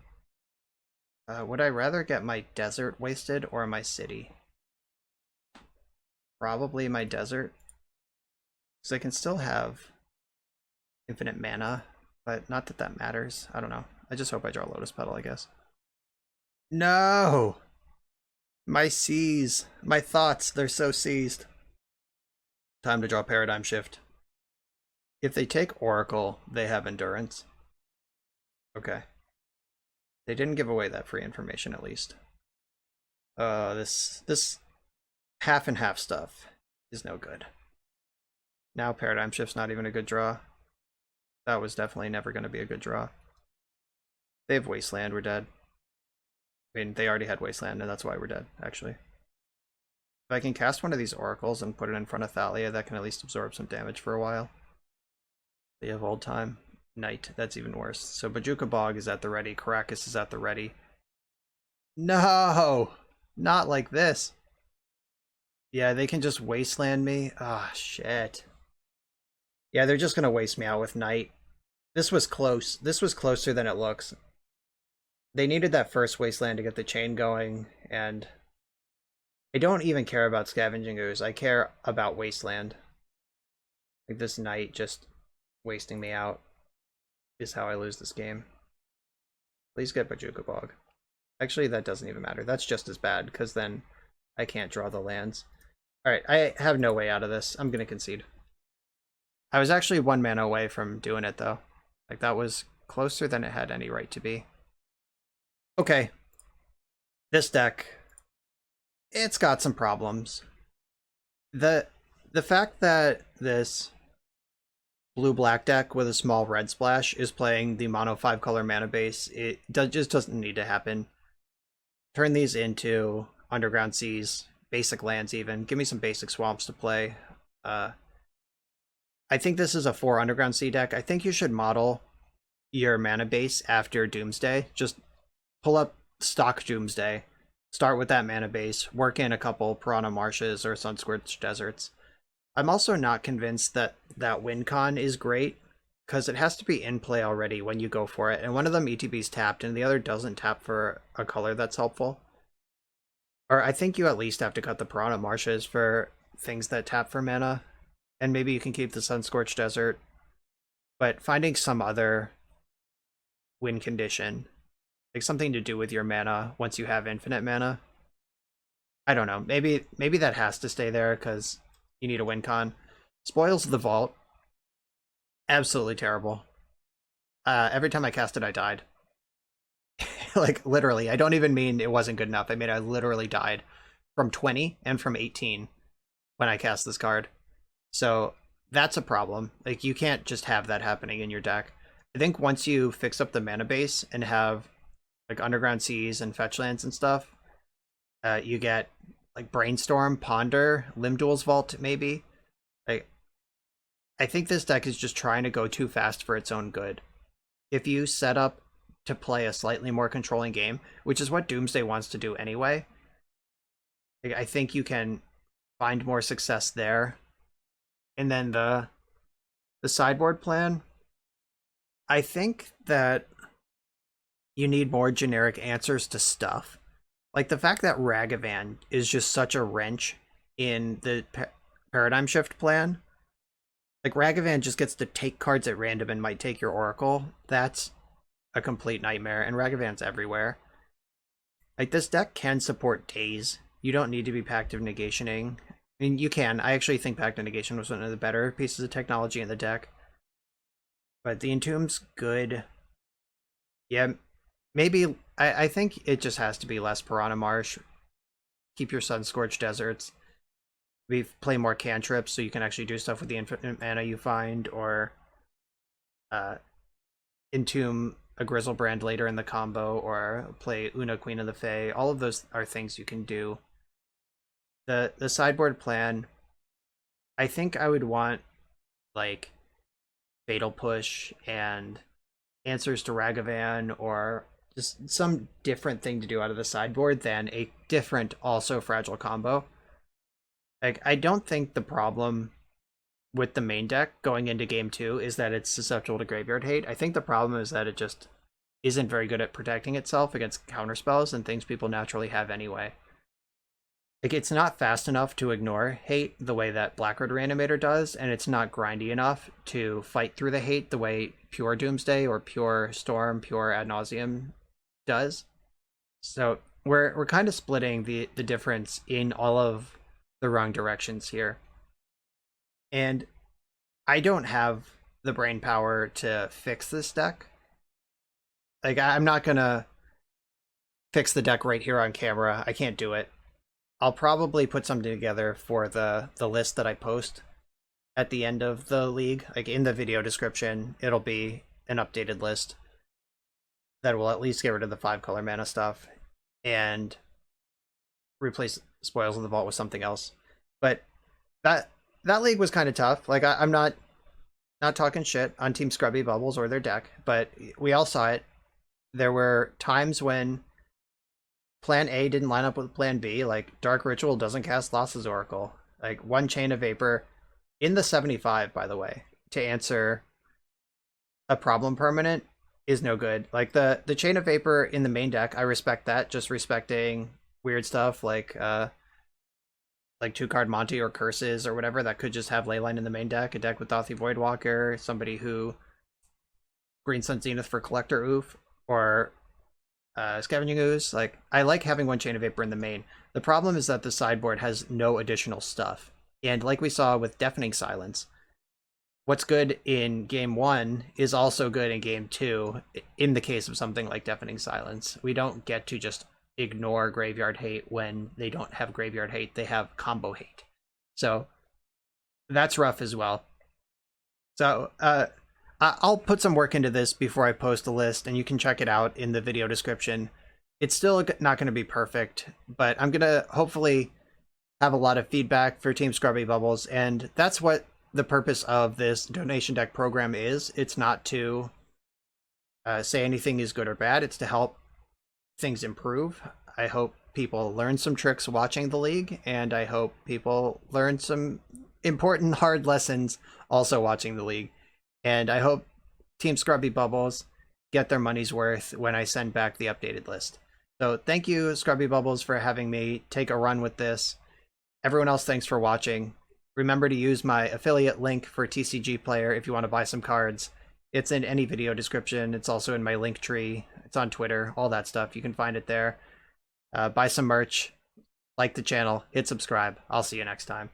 Would I rather get my desert wasted or my city? Probably my desert. Because I can still have infinite mana, but not that that matters. I don't know. I just hope I draw Lotus Petal, I guess. No! My C's. My thoughts, they're so seized. Time to draw Paradigm Shift. If they take Oracle, they have Endurance. Okay. They didn't give away that free information, at least. This half and half stuff is no good. Now Paradigm Shift's not even a good draw. That was definitely never going to be a good draw. They have Wasteland, we're dead. I mean, they already had Wasteland, and that's why we're dead, actually. If I can cast one of these Oracles and put it in front of Thalia, that can at least absorb some damage for a while. They have Old Time. Night, that's even worse. So Bojuka Bog is at the ready, Caracas is at the ready. No! Not like this. Yeah, they can just Wasteland me. Ah, shit. Yeah, they're just gonna waste me out with Night. This was close. This was closer than it looks. They needed that first Wasteland to get the chain going, and I don't even care about Scavenging Ooze. I care about Wasteland. Like this Night just wasting me out is how I lose this game. Please get Bojuka Bog. Actually, that doesn't even matter. That's just as bad, because then I can't draw the lands. Alright, I have no way out of this. I'm going to concede. I was actually 1 mana away from doing it, though. Like, that was closer than it had any right to be. Okay. This deck, it's got some problems. The fact that this blue-black deck with a small red splash is playing the mono 5-color mana base, it just doesn't need to happen. Turn these into Underground Seas, basic lands even. Give me some basic swamps to play. I think this is a 4 Underground Sea deck. I think you should model your mana base after Doomsday. Just pull up stock Doomsday, start with that mana base, work in a couple Piranha Marshes or Sunscorched Deserts. I'm also not convinced that that win con is great, because it has to be in play already when you go for it, and one of them ETB's tapped and the other doesn't tap for a color that's helpful. Or I think you at least have to cut the Piranha Marshes for things that tap for mana, and maybe you can keep the Sunscorched Desert, but finding some other win condition, like something to do with your mana once you have infinite mana. I don't know, maybe that has to stay there because you need a win con. Spoils of the Vault, absolutely terrible. Every time I cast it, I died. Like, literally, I don't even mean it wasn't good enough. I mean, I literally died from 20 and from 18 when I cast this card. So that's a problem. Like, you can't just have that happening in your deck. I think once you fix up the mana base and have like Underground Seas and fetch lands and stuff, you get like Brainstorm, Ponder, Limdwell's Vault, maybe. Like, I think this deck is just trying to go too fast for its own good. If you set up to play a slightly more controlling game, which is what Doomsday wants to do anyway, I think you can find more success there. And then the sideboard plan, I think that you need more generic answers to stuff. Like the fact that Ragavan is just such a wrench in the Paradigm Shift plan. Like, Ragavan just gets to take cards at random and might take your Oracle. That's a complete nightmare, and Ragavan's everywhere. Like, this deck can support Daze. You don't need to be Pact of Negationing. I mean, you can. I actually think Pact of Negation was one of the better pieces of technology in the deck. But the Entomb's good. Yeah, maybe. I think it just has to be less Piranha Marsh. Keep your Sunscorched Deserts. We play more cantrips so you can actually do stuff with the infinite mana you find, or entomb a Grizzlebrand later in the combo, or play Una, Queen of the Fae. All of those are things you can do. The sideboard plan, I think I would want like Fatal Push and Answers to Ragavan, or just some different thing to do out of the sideboard than a different, also fragile combo. Like, I don't think the problem with the main deck going into game 2 is that it's susceptible to graveyard hate. I think the problem is that it just isn't very good at protecting itself against counterspells and things people naturally have anyway. Like, it's not fast enough to ignore hate the way that Blackroot Reanimator does, and it's not grindy enough to fight through the hate the way pure Doomsday or pure Storm, pure Ad Nauseam does. So we're kind of splitting the difference in all of the wrong directions here. And I don't have the brain power to fix this deck. Like, I'm not gonna fix the deck right here on camera. I can't do it. I'll probably put something together for the list that I post at the end of the league. Like, in the video description, it'll be an updated list that will at least get rid of the 5-color mana stuff and replace Spoils of the Vault with something else. But that league was kind of tough. Like, I'm not talking shit on Team Scrubby Bubbles or their deck, but we all saw it. There were times when Plan A didn't line up with Plan B. Like, Dark Ritual doesn't cast Thassa's Oracle. Like, one Chain of Vapor in the 75, by the way, to answer a problem permanent is no good. Like, the Chain of Vapor in the main deck, I respect that. Just respecting weird stuff like 2-card Monty or Curses or whatever that could just have Leyline in the main deck. A deck with Dauthi Voidwalker, somebody who Green Sun Zenith for Collector Oof, or Scavenging Ooze. Like, I like having one Chain of Vapor in the main. The problem is that the sideboard has no additional stuff. And like we saw with Deafening Silence, what's good in game 1 is also good in game 2 in the case of something like Deafening Silence. We don't get to just ignore graveyard hate when they don't have graveyard hate. They have combo hate. So that's rough as well. So I'll put some work into this before I post the list, and you can check it out in the video description. It's still not going to be perfect, but I'm going to hopefully have a lot of feedback for Team Scrubby Bubbles, and that's what the purpose of this donation deck program is. It's not to say anything is good or bad. It's to help things improve. I hope people learn some tricks watching the league, and I hope people learn some important hard lessons also watching the league. And I hope Team Scrubby Bubbles get their money's worth when I send back the updated list. So thank you, Scrubby Bubbles, for having me take a run with this. Everyone else, thanks for watching. Remember to use my affiliate link for TCG Player if you want to buy some cards. It's in any video description. It's also in my link tree. It's on Twitter, all that stuff. You can find it there. Buy some merch, like the channel, hit subscribe. I'll see you next time.